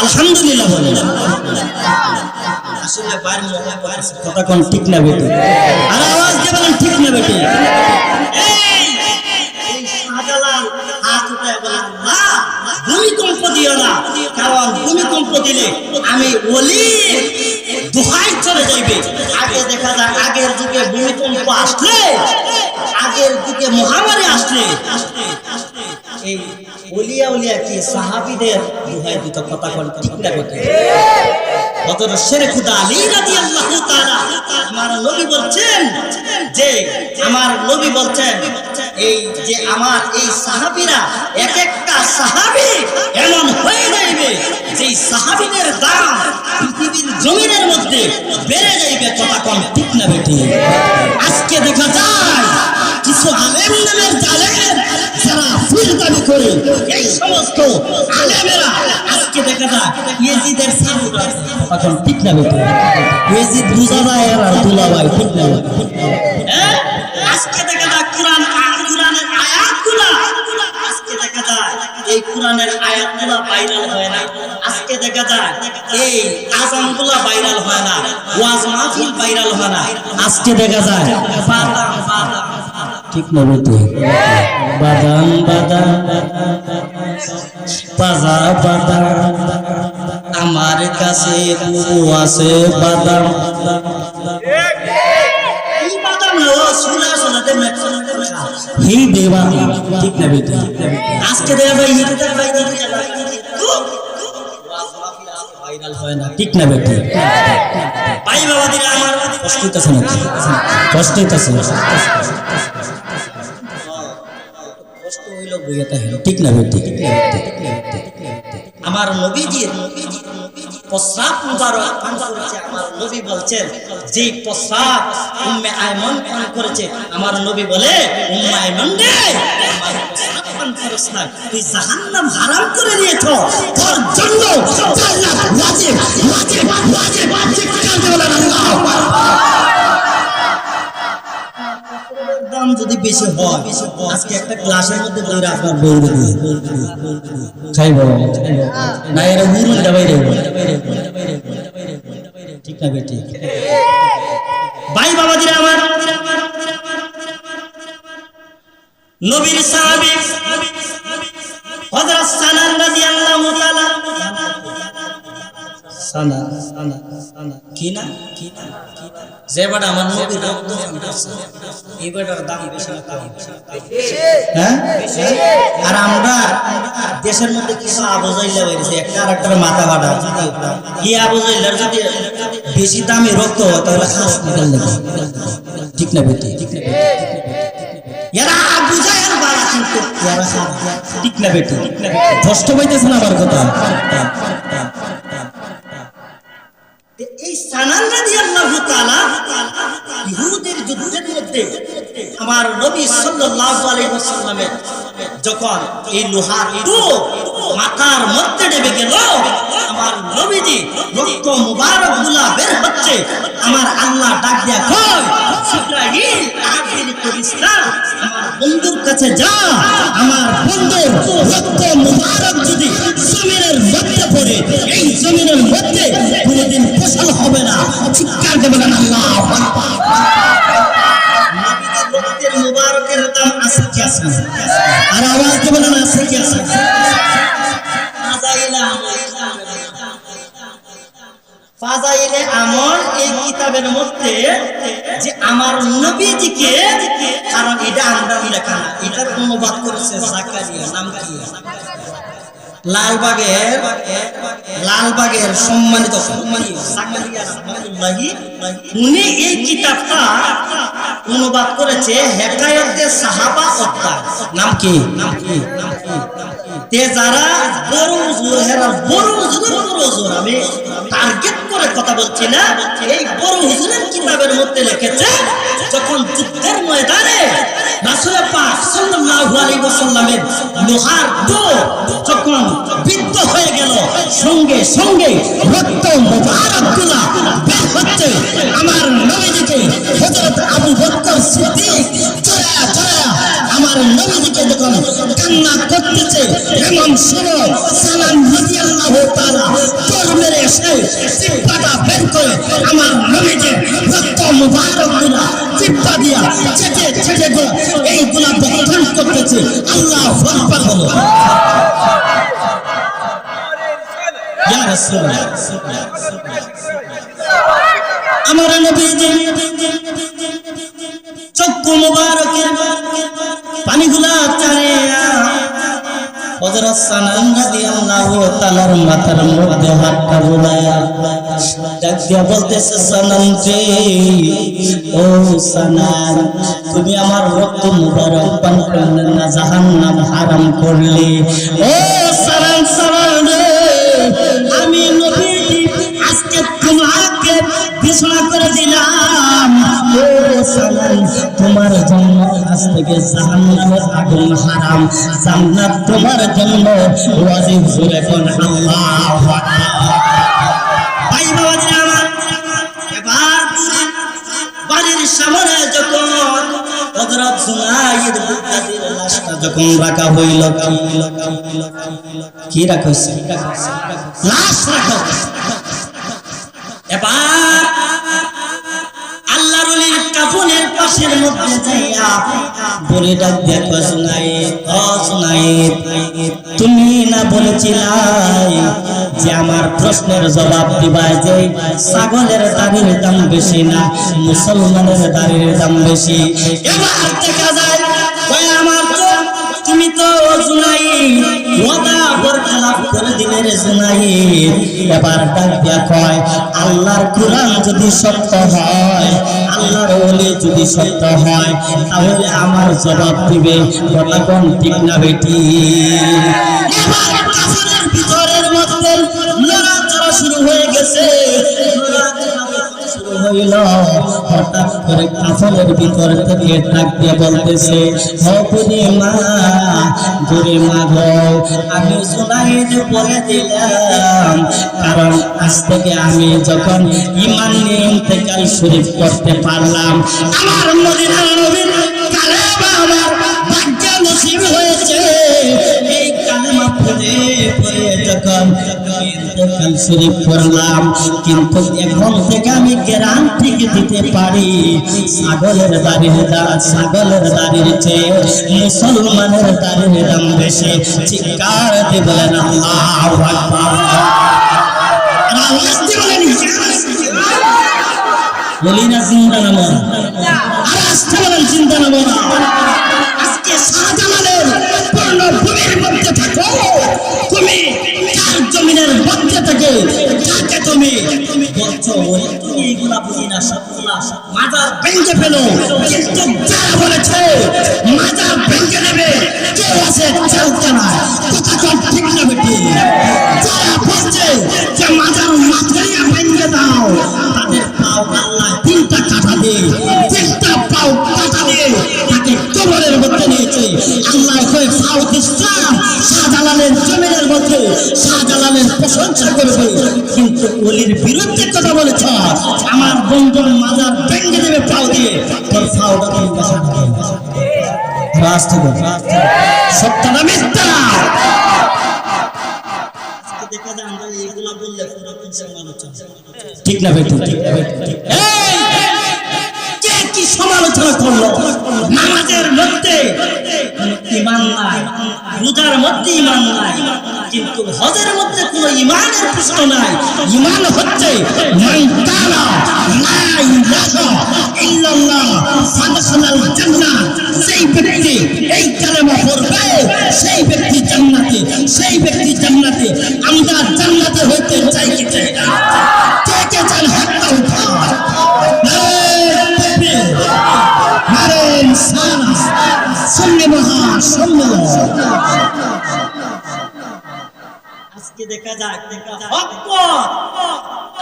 আলহামদুলিল্লাহ বলেন। আসলে কথা কোন ঠিক না বেটে? আর আওয়াজ দিয়ে বলেন ঠিক না বেটে? ভূমিকম্প দিও না, কারণ ভূমিকম্প দিলে আমি ওলি দোহাই চলে যাইবে। আগে দেখা যায় আগের যুগে ভূমিকম্প আসলে, আগের যুগে মহামারী আসলে এই ওলিয়া উলিয়া কি সাহাবীদের দোহাই দিত। কথা কোন ঠিক না বেটে? হযরত শের খুদা আলী রাদিয়াল্লাহু তাআলা আমার নবী বলছেন যে আমার নবী বলছেন এই যে আমার এই সাহাবীরা এক একটা সাহাবী এমন হয়ে যাবে যে সাহাবীদের দাম পৃথিবীর জমিনের মধ্যে বেড়ে যাবে। কথা কোন ঠিক না বেটে? আজকে দেখা যায় কিছু আলেম নামের জালেম যারা ফুল দাবি করে, এই সমস্ত আলেমেরা আজকে দেখা যায় ইয়াজিদের সাহাবীরা। এখন ঠিক না বেটে? ইয়াজিদ বুঝা যায় আর আব্দুল্লাহ ভাই ঠিক না? হ্যাঁ, আজকে দেখা যায় কোরআনের আয়াতগুলো, আজকে দেখা যায় এই কোরআনের আয়াতগুলো ভাইরাল হয় না। আজকে দেখা যায় এই আযানগুলো ভাইরাল হয় না, ওয়াজ মাহফিল ভাইরাল হয় না। আজকে দেখা যায় ঠিক না বেটে? বাদাম বাদাম বাজা বাদাম আমার কাছে আছে বাদাম। হি দেবা ঠিক না বেটে? আজকে দেখা যায় ভাইরাল হয় না, ঠিক না বেটে? ভাই বাবাদিরা আমার কষ্ট হইতেছে না? কষ্ট হইতেছে? কষ্ট হইল বইয়াটা হলো, ঠিক না বেটে? আমার নবীজির প্রস্রাব মুবারক পান করেছে। আমার নবী বলছেন যে প্রস্রাব উম্মে আয়মন পান করেছে, আমার নবী বলে উম্মে আয়মন রে আমার প্রস্রাব পান করিস না, তুই জাহান্নাম হারাম করে নিয়েছো, তোর জন্য জান্নাত ওয়াজিব ওয়াজিব ওয়াজিব ওয়াজিব করতে বলেন আল্লাহু আকবার। দাম যদি বেশি হয়, আজকে একটা গ্লাসের মধ্যে বইরা আপনার বইরে দিয়ে খাইব না, এর উরুন দাবাইরে ঠিক না বেটে? ভাই বাবাজিরা আমার, নবীর সাহাবী হযরত সালাম রাদিয়াল্লাহু তাআলা সানা কি না যে বেটা আমার নবীর রক্ত খাইতেছে এই বেটার দাম বেশি না কম? হ্যাঁ, আর আমরা দেশের মধ্যে কিছু আবুজাইলা হয়েছে, একটা আর একটার মাথা ফাটা। এই আবুজাইলার যদি বেশি দামি রক্ত হয় তাহলে খাস নিকাল নেবে, ঠিক না বেটি? এরা বুঝায় আর বাড়া, কিন্তু এরা ঠিক না বেটি? কষ্ট পাইতেছে না আমার কথা? এই সানান রাদিয়াল্লাহু তাআলা ইহুদের যুদ্ধের মধ্যে আমার নবী সাল্লাল্লাহু আলাইহি ওয়াসাল্লামের যখন এই লোহার টোপ মাথার মধ্যে ডেবে গেল, আমার নবীজি রক্ত মুবারক গুলা বের হচ্ছে, আমার আল্লাহ ডাক দিয়া কয়, জিবরাইল তাড়াতাড়ি করিস না, আমার বন্ধুর কাছে যা, আমার বন্ধুর রক্ত মুবারক যদি জমিনের মধ্যে পড়ে, এই জমিনের মধ্যে কোনোদিন ফসল হবে না। চিৎকার দেবেন আল্লাহু আকবার। নবীর রক্তের মুবারকের দাম আছে কি আছে? আর আওয়াজ দেবেন না, আছে কি আছে? ফাজাইলে আমল এই কিতাবের মধ্যে যে আমার নবীজিকে, কারণ এটা আমরা লেখা না, এটার অনুবাদ করেছে জাকারিয়া, নাম কি? লালবাগের সম্মানিত জাকারিয়া রাহমাতুল্লাহি, উনি এই কিতাবটা অনুবাদ করেছে হেকায়েতে সাহাবা অধ্যায়। নাম কি? তে যারা বড় হুজুর, হেরা বড় হুজুর, আমি টার্গেট করে কথা বলছি না, এই বড় হুজুরের কিতাবের মধ্যে লিখেছে যখন যুদ্ধের ময়দানে রাসূল পাক সাল্লাল্লাহু আলাইহি ওয়াসাল্লামের লোহার টোপ যখন বিদ্ধ হয়ে গেল, সঙ্গে সঙ্গে রক্ত মুবারকগুলা বের হচ্ছে, আমার নবীজিকে হযরত আবু বকর সিদ্দিক চড়ায়া চড়ায়া আমার নবীজিকে যখন কান্না করতেছে, এমন সময় সালাম রাদিয়াল্লাহু তাআলা তোর মেরে এসে জিহ্বাটা বের করে আমার নবীজির রক্ত মুবারকগুলা জিহ্বা দিয়া চেটে চেটে এইগুলা বক্ষণ করতেছে। আল্লাহু আকবার বলো। ইয়া রাসূলুল্লাহ, আমার নবীজি চক্ষু মুবারকের পানিগুলা চারিয়া হযরত সানান রাদিয়াল্লাহু তাআলার মাথার মধ্যে হাতটা বুলায়া ডাক দিয়া বলতেছে, সানান রে, ও সানান, তুমি আমার রক্ত মুবারক পান করলে না জাহান্নাম হারাম করলে? ও সানান, সানান রে, আমি নবীজি আজকে তোমাকে ঘোষণা করে দিলাম, ও সানান, তোমার জন্য আজ থেকে জাহান্নামের আগুন হারাম, জান্নাত তোমার জন্য ওয়াজিব। জোরে কোন আল্লাহু আকবার। ভাই বাবাজি আমার, এবার বাড়ির সামনে যখন হযরত জুনাইদ বুখারীর লাশটা যখন রাখা হইল, কি রাখা হইছে? লাশ রাখা হইছে। এবার আল্লাহর ওলির কাফনের পাশের মধ্যে যাইয়া বলে ডাক দেখো, জুনাইদ, ও জুনাইদ, তুমি না বলেছিলাই যে আমার প্রশ্নের জবাব দিবা যে ছাগলের দাড়ির দাম বেশি না মুসলমানের দাড়ির দাম বেশি? এবার দেখা যায় আমার তুমি তো জুনাইদ ওয়াদা বরখলাফ করে দিলে রে জুনাইদ। এবার ডাক দিয়া কয়, আল্লাহর কুরআন যদি সত্য হয়, আল্লাহর ওলি যদি সত্য হয়, তাহলে আমার জবাব দিবে, কথা কোন ঠিক না বেটি? এবার কাফেরের ভিতরের মধ্যে লড়াচড়া শুরু হয়ে গেছে, হইল। হঠাৎ করে কাফনের ভিতর থেকে ডাক দিয়ে বলতেছে, হবুরে মা, গুরে মা গো, আমি জুনাইদ বলে দিলাম, কারণ আজ থেকে আমি যখন ঈমান নিয়ে ইন্তেকাল শরীফ করতে পারলাম, আমার মদিনার নবীর কালেমা আমার ভাগ্য নসিব হয়েছে। এই কালেমা পড়ে পড়ে যখন ইন্তেকাল শরীফ করলাম, কিন্তু এখন থেকে আমি গ্যারান্টি দিতে পারি, ছাগলের দাড়ির চেয়ে মুসলমানের দাড়ির দাম বেশি। চিৎকার দিয়ে বলেন আল্লাহু আকবার। বলি না জিন্দা না মরা, আর আসতে বলেন জিন্দা না মরা। আজকে শাহজালালের পূর্ণ ভূমির মধ্যে থাকো তুমি, কার জমিনের মধ্যে থেকে কাকে তুমি বলছো ওই তুমি এগুলা বুঝি না, সবগুলা মাজার ভেঙে ফেলো। কিন্তু যারা বলেছে মাজার ভেঙে নেবে কেউ আছে চলতে না, কথা ঠিক না বেটি। যারা বলছে যে মাজার মাথায় ভেঙে দাও, তাদের পাও আল্লাহ তিনটা কাটা দিয়ে, তিনটা পাও কাটা দিয়ে তাকে কবরের মধ্যে নিয়েছে। আল্লাহ কয় সাউথ ইসলাম শাহজালালের জমিনের মধ্যে শাহজালালের প্রশংসা করবে, কিন্তু ওলির বিরুদ্ধে কথা বলেছ। আমার বন্ধুর মাজার ভেঙে দেবে পাও দিয়ে, তোর পাওটা তুমি বাঁচাতে হবে। রাস্তা সত্য না মিথ্যা? দেখা যায় আমরা এইগুলা বললে পুরো সমালোচনা, ঠিক না বেটি? কে কি সমালোচনা করলো? নামাজের মধ্যে ঈমান নাই, রোজার মধ্যে ঈমান নাই, কিন্তু হজের মধ্যে কোনো ঈমানের প্রশ্ন নাই। ঈমান হচ্ছে মান কানা লা ইলাহা ইল্লাল্লাহ ফাদখালাল জান্নাহ, সেই ব্যক্তি এই কালেমা পড়বে সেই ব্যক্তি জান্নাতে, সেই ব্যক্তি জান্নাতে। আমরা জান্নাতে হইতে চাই কি চাই না? কে কে চান হাতটা উঠাও। আজকে দেখা যায়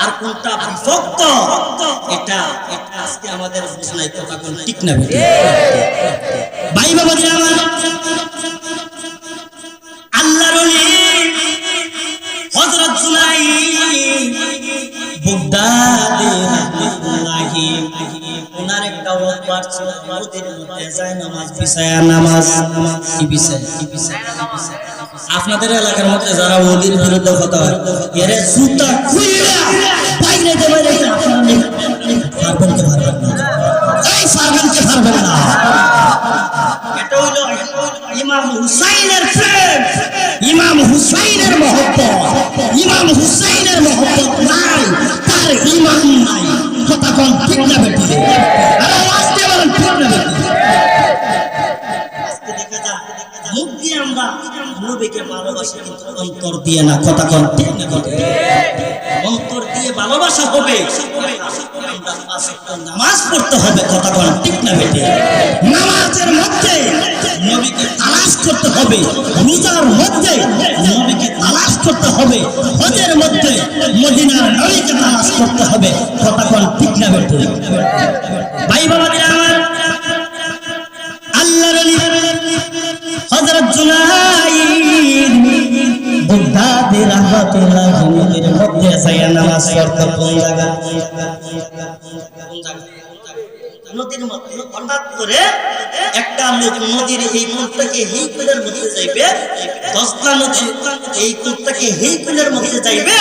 আর কোনটা বিভক্ত, এটা আজকে আমাদের বুঝনাই কথা কোন ঠিক না। ভাই বাবা যে আমার আল্লাহর ওলি হযরত জুনাইদ বুগদাদি রাহমাতুল্লাহি, ওনার একটা ওয়াক্ত ছিল নদীর মধ্যে যায় নামাজ বিছায়া, নামাজ কি বিছায়? আপনাদের এলাকার মধ্যে যারা ওলির বিরুদ্ধে কথা হয়, এর জুতা খুইলা বাইরে দেবে, পারবেন কি পারবেন না? এই পারবেন কি পারবেন না? এটা হলো ইমাম হুসাইনের প্রেম, ইমাম হুসাইনের মহব্বত। ইমাম হুসাইনের মহব্বত নাই, তার ঈমান নাই। কথা কোন ঠিক না বেটি? আর আওয়াজ দিয়ে বলেন ঠিক না বেটি? আজকে দেখা যায় মুখ দিয়ে আমরা নবীকে ভালোবাসি, কিন্তু অন্তর দিয়ে না। কথা কোন ঠিক না বেটি? অন্তর দিয়ে ভালোবাসা হবে, আমরা পাঁচ ওয়াক্ত নামাজ পড়তে হবে। কথা কোন ঠিক না বেটি? নামাজের মধ্যে নবীকে তালাশ করতে হবে, রোজার মধ্যে নবীকে তালাশ করতে হবে, হজের মধ্যে মদিনার নবীকে তালাশ করতে হবে। কথা কোন ঠিক না বেটি? ভাই বাবাদের আমার আল্লাহর ওলি হযরত জুনাইদ বুগদাদি রাহমাতুল্লাহি নদীর মধ্যে যায় নামাজ পড়তে। কোন জায়গা? নদীর মধ্যে হঠাৎ করে একটা লোক নদীর এই কুলটাকে এই কুলের মধ্যে যাইবে, 10টা নদী এই কুলটাকে এই কুলের মধ্যে যাইবে।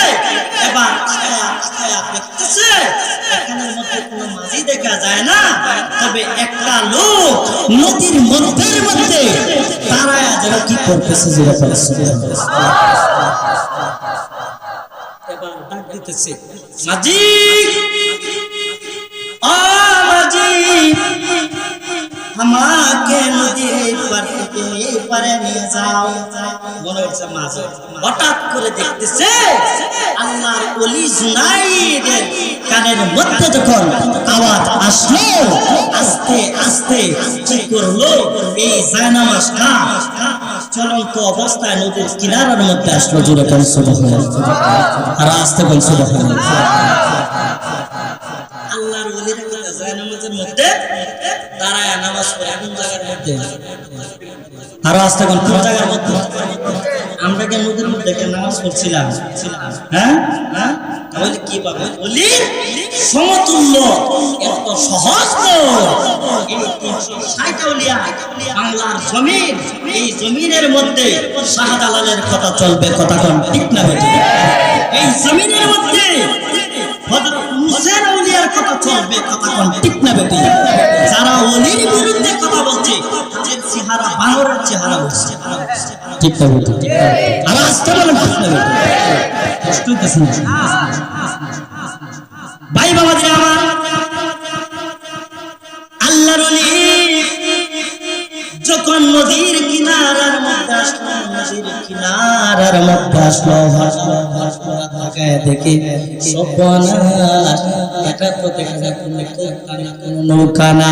এবার দেখতেছে এখানের মধ্যে কোনো মাঝি দেখা যায় না, তবে একটা লোক নদীর মধ্যের মধ্যে দাঁড়ায়া যারা কি করতেছে, যেটা এবার ডাক দিতেছে, মাঝি মাঝি, আমাকে নদীর পার থেকে এই পারে নিয়ে যাও। মনে হচ্ছে মাঝি হঠাৎ করে দেখতেছে আল্লাহর ওলি জুনাইদের কানের মধ্যে যখন আওয়াজ আসলো, আস্তে আস্তে কি করলো, এই জায়নামাজটা চলন্ত অবস্থায় নদীর কিনারার মধ্যে আসলো। জোরে কোন সুবহানাল্লাহ, আর আস্তে কোন সুবহানাল্লাহ। আল্লাহর ওলির জায়নামাজের মধ্যে দাঁড়ায় নামাজ পড়ে কোন জায়গার মধ্যে? আর আস্তে কোন জায়গার মধ্যে? আমরা কি নদীর মধ্যে নামাজ পড়ছিলাম? হ্যাঁ হ্যাঁ, তাহলে কি পাবে? ওলি সমতুল্য এত সহজ নয়। এই 360 ওলিয়া বাংলার জমিন, এই জমিনের মধ্যে শাহজালালের কথা চলবে। কথা কোন ঠিক না বেটি? এই জমিনের মধ্যে হযরত মুসার আউলিয়ার কথা চলবে। কথা কোন ঠিক না বেটি? যারা ওলির বিরুদ্ধে কথা বলছে তাদের চেহারা বানরের চেহারা হচ্ছে। ঠিক না বেটি? আর আজকে বলেন ঠিক না বেটি? কষ্ট হইতেছে না? ভাই বাবা যে আমার মধ্যে আসলো তাকায় দেখি সর্বনাশ, এটা তো দেখা যায় কোনো নৌকা না,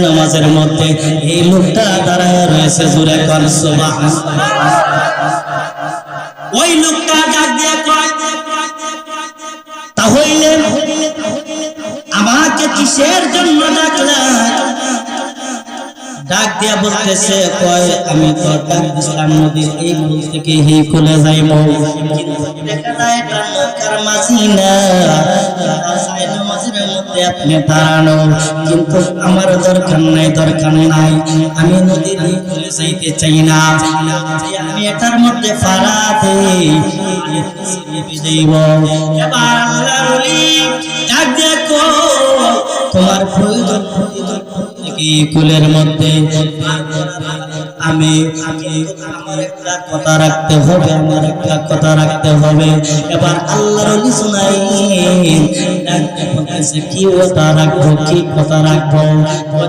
নামাজের মধ্যে এই লোকটা দাঁড়ায় রয়েছে, জোরে কোন সুবহানাল্লাহ। ওই লোকটা ডাক দিয়ে কয়, তাহলে আমাকে কিসের জন্য ডাকলা? ডাক দিয়া বলতেছে, কয় আমি তো ডাক দিলাম নদীর এই কুল থেকে এই কুলে যাইব, দেখা যায় এটা নৌকার মাঝি না, নামাজের মধ্যে আপনি দাঁড়ানো, কিন্তু আমার দরকার নাই, আমি নদীর এই কুলে যাইতে চাই না, আমি এটার মধ্যে ফাড়া দেই যাইব। এবার আল্লাহর ওলি ডাক দিয়া কয়, তোমার প্রয়োজন কি কুলের মধ্যে? আমি আমার একটা কথা রাখতে হবে, আমার একটা কথা রাখতে হবে। এবার আল্লাহর ওলি শুনাই ডাকতে বলতেছে, কি কথা রাখবো, কি কথা রাখবো?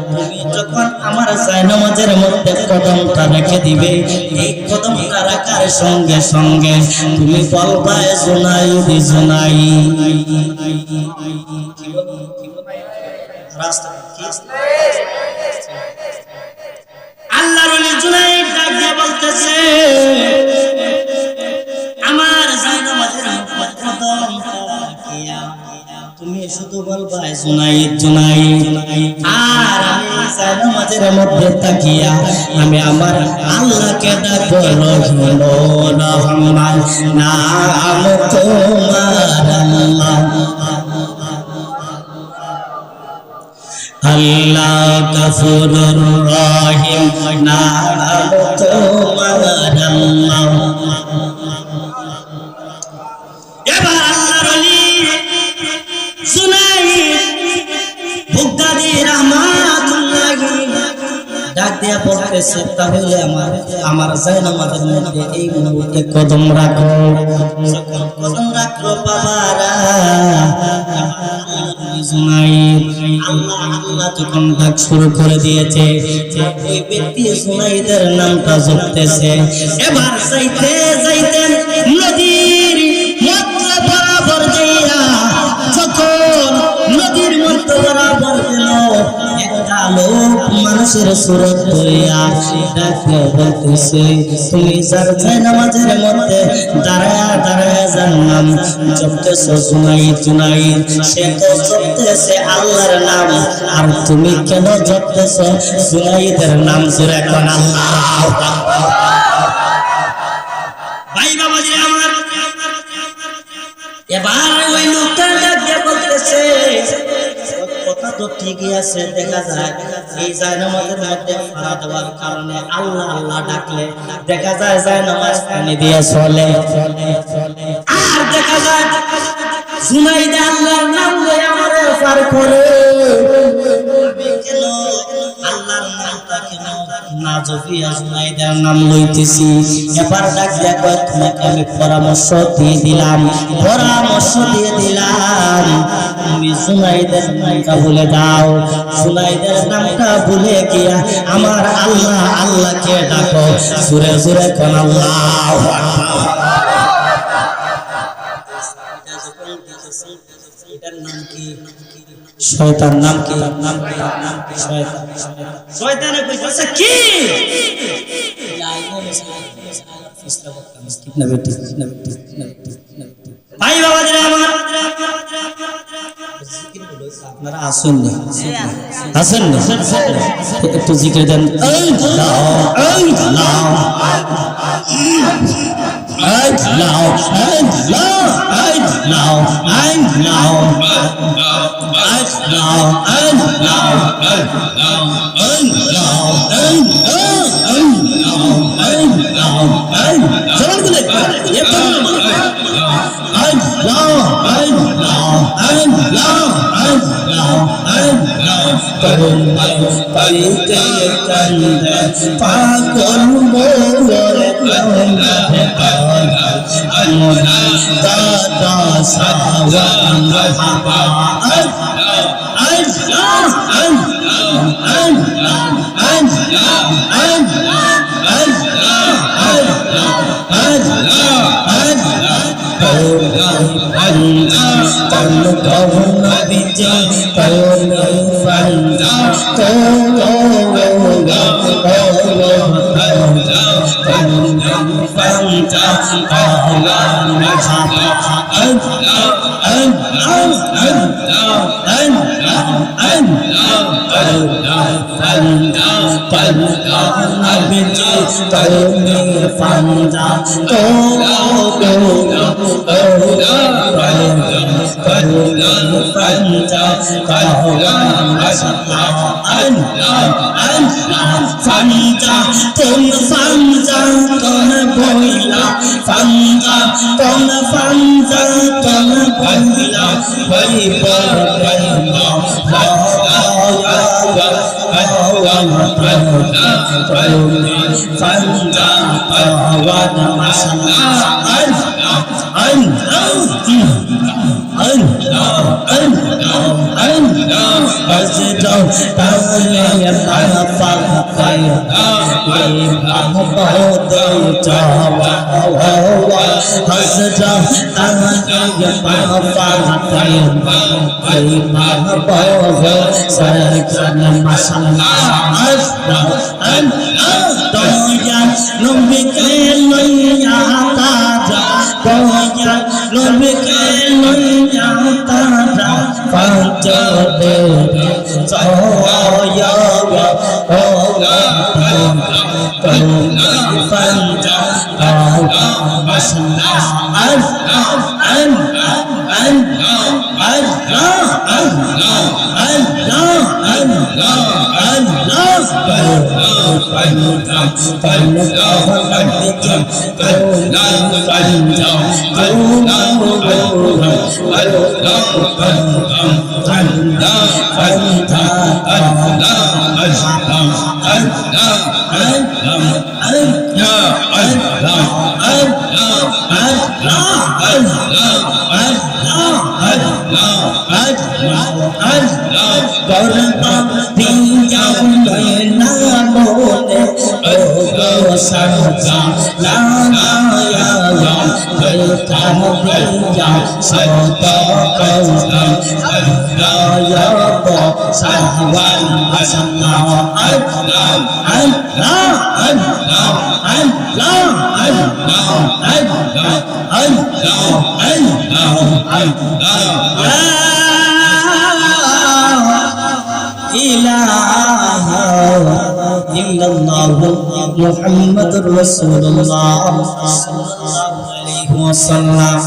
তুমি যখন আমার জায়নামাজের মধ্যে কদমটা রেখে দিবে, এই কদমটা রাখার সঙ্গে সঙ্গে তুমি বলবা জোনাই জোনাই। রাস্তা আল্লাহর ওলি জুনাইদ ডাক দিয়ে বলতেছে, আমার জায়নামাজের মধ্যে কদমটা রাখিয়া তুমি শুধু বলবা জুনাইদ জুনাইদ, আর আমি জায়নামাজের মধ্যে তাকিয়া আমি আমার আল্লাহকে ডাকবো, রহিম রহমান নাম তোমার আল্লাহ, আল্লাহ গফুরুর রহিম নাম তোমার আল্লাহ। এবার আল্লাহর ওলি জুনাইদ বুগদাদি রাহমাতুল্লাহি ডাক দিয়া বলতেছে, তাহলে আমার জায়নামাজের মধ্যে এই মুহূর্তে কদম রাখো, যখন কদম রাখো বাবারা, আল্লাহ আল্লাহ যখন ডাক শুরু করে দিয়েছে, ওই ব্যক্তি জুনাইদের নামটা জপতেছে। এবার যাইতে যাইতে নদীর মধ্য বরাবর যাইয়া, যখন নদীর মধ্য বরাবর গেল, একটা লোক মানুষের সুরত ধরিয়া ডাকে বলতেছে, তুমি যার জায়নামাজের মধ্যে দাঁড়ায়া দাঁড়ায়া যার নাম জপতেছ জুনাইদ জুনাইদ, সে তো জপতেছে আল্লাহর নাম, আর তুমি কেন জপতেছ জুনাইদের নাম? জোরে কোন আল্লাহু আকবার। ভাই বাবাজি আমার, এবার ওই লোকটা ডাকে বলতেছে, কথা তো ঠিকই আছে, দেখা যায় এই জায়নামাজের মধ্যে ফাড়া দেওয়ার কারণে আল্লাহ আল্লাহ ডাকলে দেখা যায় জায়নামাজ পানি দিয়ে চলে, আর দেখা যায় জুনাইদ আল্লাহর নাম লয়ে আমারে পার করে, আল্লাহর নামটা কেন না জপিয়া জুনাইদের নাম লইতেছি? এবার ডাক দেয়া কয়, তোমাকে আমি পরামর্শ দিয়ে দিলাম, তুমি জুনাইদের নামটা ভুলে দাও, জুনাইদের নামটা ভুলে গিয়া আমার আল্লাহ আল্লাহকে ডাকো, জোরে জোরে কোন আল্লাহু আকবার। এটার নাম কি? শয়তান। নাম কি? শয়তান। শয়তানে কইতেছে কি? ভাই বাবাদের আমার, আপনারা আসুন না, আসেন না, একটু জিকির দেন। পাগল মোরে দাদা সাওয়ান মুহাম্মাদুর রাসূলুল্লাহ সাল্লাল্লাহু আলাইহি ওয়াসাল্লাম।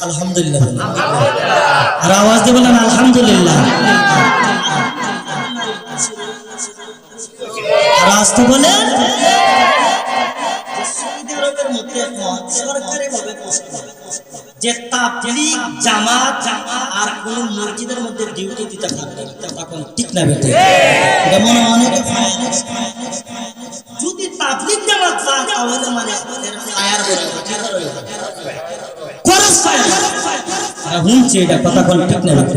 আলহামদুলিল্লাহ, আর আওয়াজ দিয়ে বলেন আলহামদুলিল্লাহ। আর আস্তে বলেন সৌদি আরবের মধ্যে সরকারিভাবে যে তাবলীগ জামাত আর কোন মসজিদের মধ্যে ডিউটি দিতে থাকবে তখন ঠিক না বেটে যেমন অনেকে যদি তাবলীগ জামাত যায় তাহলে মানে ফায়ার করে খরচ ফায়ার হুনছে, এটা কথা কোন ঠিক না বেটে।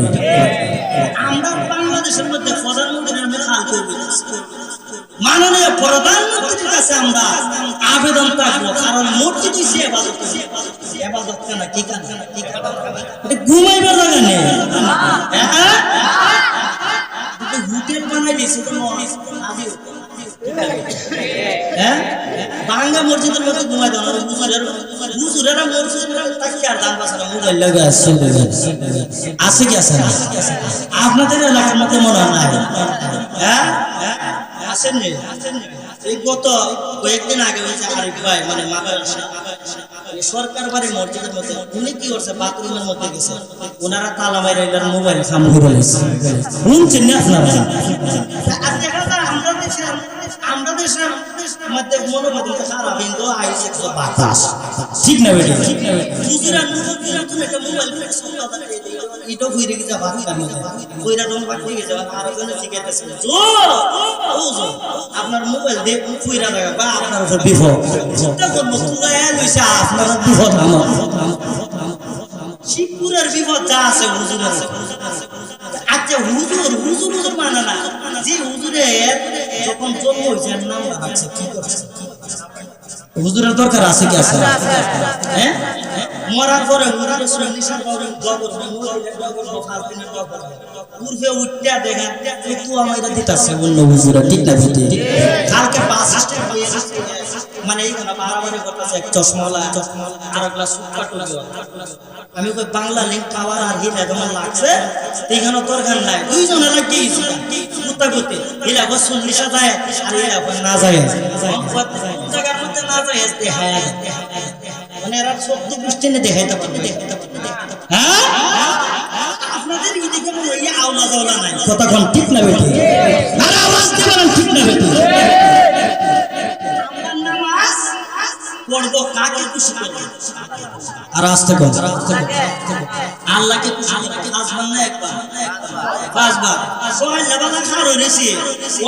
আমরা বাংলাদেশের মধ্যে প্রধানমন্ত্রীর নামে হাল করব, মাননীয় প্রধানমন্ত্রীর কাছে আমরা আবেদন করবো, কারণ মসজিদ হইছে ইবাদত, ইবাদত কেন কি কেন ঘুমাইবার জায়গা নেই, হোটেল বানাই দিয়েছে বাংলা মসজিদের মধ্যে ঘুমাই দেওয়া হুজুরেরা মসজিদের তাকি আর দান বাসারা মোবাইল লাগে আছে কি আছে না আপনাদের এলাকার মধ্যে মনে হয় না? হ্যাঁ আসেননি? এই গত কয়েকদিন আগে হয়েছে আরিফ ভাই মানে সরকার বাড়ি মসজিদের মধ্যে উনি কি করছে বাথরুমের মধ্যে গেছে, ওনারা তালা মাইরা এটার মোবাইল সামনে শুনছেন না আপনারা? আমরা দেশের মধ্যে মনোভাব খারাপ কিন্তু আইসে বাতাস ঠিক না বেটি হুজুরা নতুন একটা মোবাইল এটা কইরে গিয়ে যাবা কইরা দম বাকি গিয়ে যাবা আর জন্য শিখাইতেছে আপনার মোবাইল দিয়ে কইরা লাগা বা আপনার উপর বিপদ চিন্তা করব তুই লইছে আপনার বিপদ আমার শিবপুরের বিপদ যা আছে হুজুরের। আচ্ছা হুজুর মানে না যে হুজুরে যখন জন্ম হয়েছে নাম রাখছে কি করছে হুজুরের দরকার আছে কি আছে? হ্যাঁ, মরার পরে হুজুরের সন্ন্যাসের পরে জগৎ নদীর জগৎ 5 দিনের জগৎ উর্ফে উঠতে দেখেন একটু আমাইরা দিতাছে অন্য হুজুরা, ঠিক না বেটি? কালকে বাস স্ট্যান্ড হয়ে আসছে, মানে এইখানে বাড়াবাড়ি করতেছে, এক চশমাওয়ালা আর এক গ্লাস সুটকা টুকিও। আমি কই বাংলা লিঙ্ক পাওয়ার আর হিলা যখন লাগছে এইখানে দরকার নাই, দুইজনে লাগিয়ে গেছে কুত্তা করতে। হিলা বস 40 যায় আর হিলা বস না যায়, জায়গার মধ্যে না যায় দেখায়, মানে এরা 14 পৃষ্ঠে দেখাইতে পারবে। হ্যাঁ, আপনাদের এদিকে এই আওলা জাওলা নাই, কথা কোন ঠিক না বেটি? আর আওয়াজ দিবেন ঠিক না বেটি? নামাজ পড়বো কাকে খুশি করব? আর আস্তে কোন আল্লাহকে খুশি করতে আসমান না একবার 5 বার সবাই লেবালা খারো রেছি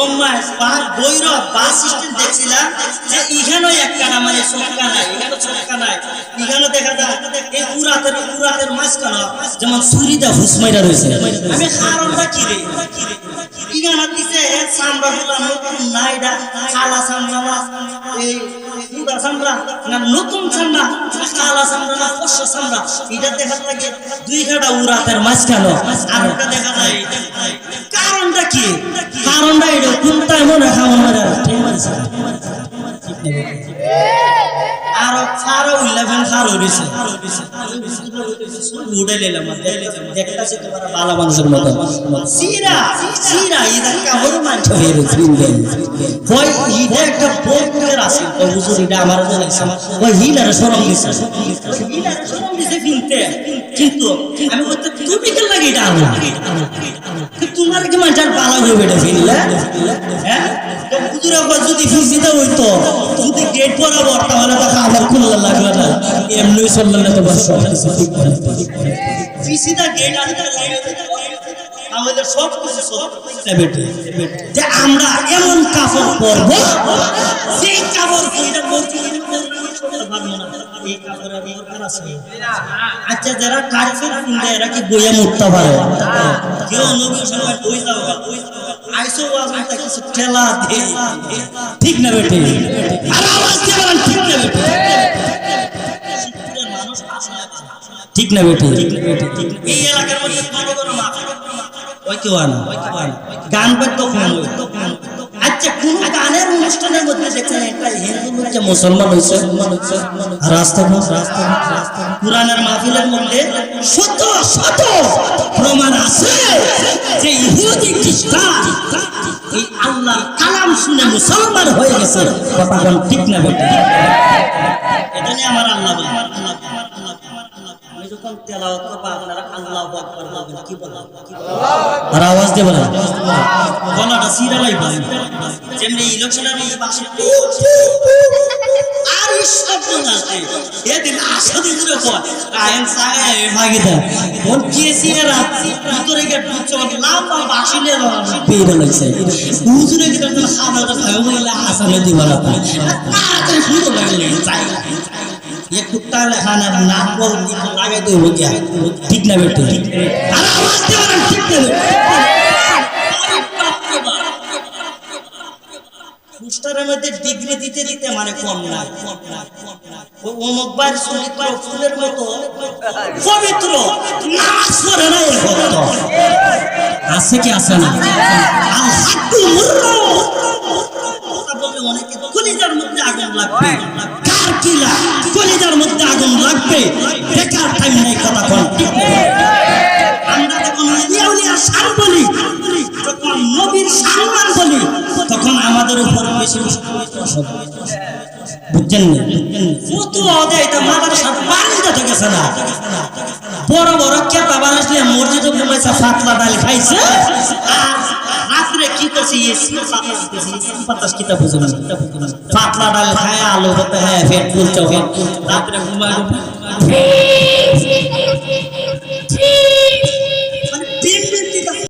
ওম্মা পাহাড় বৈরব বাস স্ট্যান্ড দেখছিলাম যে এখানেও একটা না, মানে চক্কা নাই, এখানে চক্কা নাই, এখানে দেখা যায় এই পুরাতের মাঝখানে যেমন ছুরিটা হুসমাইরা রয়েছে। আমি কারণটা কি রে এখানে দিছে চামড়া গুলা নতুন নাইডা কালা চামড়া না এই পুরা চামড়া না নতুন চামড়া কালা চামড়া না পশা চামড়া, এটা দেখার লাগে 2 ঘাটা উরাতের মাঝখানে আর ওটা দেখা যায়। কারণটা কি? কারণটা এটা কোনটা মনে খাওয়ানো ঠিক আছে? আর সারা 11 খারো দিছে উড়ে নিলাম দেখতাছে তোমার ভালো মানুষের মতো সিরা এটা কাবর মানছ হয়ে রয়েছে। কই এটা একটা বকুলের আছে, ওই হুজুর এটা আমার জানাইছে, ওই হিলারে শরম দিছে, ফিনতে। কিন্তু আমি বলতে তুমি কেন লাগে এটা আল্লাহ তোমার কি মানটার পালা হয়ে বেটা ফিনলে? হ্যাঁ, তো হুজুরা যদি ফিজিতে হইতো যদি গেট বরাবর তাহলে তো আমার খুললা লাগলো না, এমনি চললে তো বস ফিজিটা গেট আনতে আমাদের সব কিছু সব বেটে যে আমরা এমন কাপড় পরবো সেই কাপড় কইটা বলতে পারবো না, এই কাপড়ের দরকার আছে। আচ্ছা যারা কাফের কিনতে এরা কি বইয়া মুক্তা পারে? কেউ নবীর সময় বই দাও আইসো ওয়াজটা কিছু ঠেলা দে, ঠিক না বেটে? আর আওয়াজ দিয়ে বলেন ঠিক না বেটে? মানুষ আসলে ঠিক না বেটে? এই এলাকার মধ্যে বড় বড় মাফ ওই কেউ আনা গান বাদ্য কম। আচ্ছা কোন গানের অনুষ্ঠানের মধ্যে দেখছেন একটা হিন্দু লোক যে মুসলমান হয়েছে রাস্তা কুরআনের মাহফিলের মধ্যে শত শত প্রমাণ আছে যে ইহুদি খ্রিস্টান এই আল্লাহর কালাম শুনে মুসলমান হয়ে গেছে, কথা কোন ঠিক না বেটা? এটা নিয়ে আমার আল্লাহ যখন তেলাওয়াত করব আপনারা আল্লাহু আকবার বলবেন, কি বলবেন? আর আওয়াজ দিয়ে বলেন, গলাটা সিরালাই বলেন, যেমনি ইলেকশনের বাসে আর শব্দ আছে এদিন আসাদি করে কয় আইন সাগায় ভাগিদা কোন কেসিয়া রাত ভিতরে গিয়ে ঢুকছে লাম্বা বাসিলে পেইরা লাগছে হুজুরে কি তখন খানাটা খায় বলে হাসানে দিবারা তাড়াতাড়ি শুরু লাগলে চাই একটু তালে খানার নাম বল লাগাই দেব গিয়া, ঠিক না বেটে? আর আওয়াজ দিয়ে বলেন ঠিক না বেটে? পুস্টারের মধ্যে ডিগ্রি দিতে দিতে মানে কম না, অমুকবার চরিত্র ফুলের মতো পবিত্র নামাজ পড়ে না এই ভক্ত আছে কি আছে না? আল হাক্কু মুররু কথা বললে অনেকে কলিজার মধ্যে আগুন লাগবে, কার কিলা কলিজার মধ্যে আগুন লাগবে, বেকার টাইম নাই, কথা কোন ঠিক না? আমরা যখন আউলিয়া শান বলি, যখন নবীর সম্মান বলি, তখন আমাদের উপর বেশি বুঝছেন না? ফতুয়া দেয় এটা মাদ্রাসা বাড়িতে থেকে গেছে না, বড় বড় কেতা বানাইলে মসজিদে ঘুমাইছে, ফাতলা ডাল খাইছে, আর রাত্রে কি করছে পাতলা ডাল খায় আলু হতে হয় পেট ফুলছে রাত্রে ঘুমায়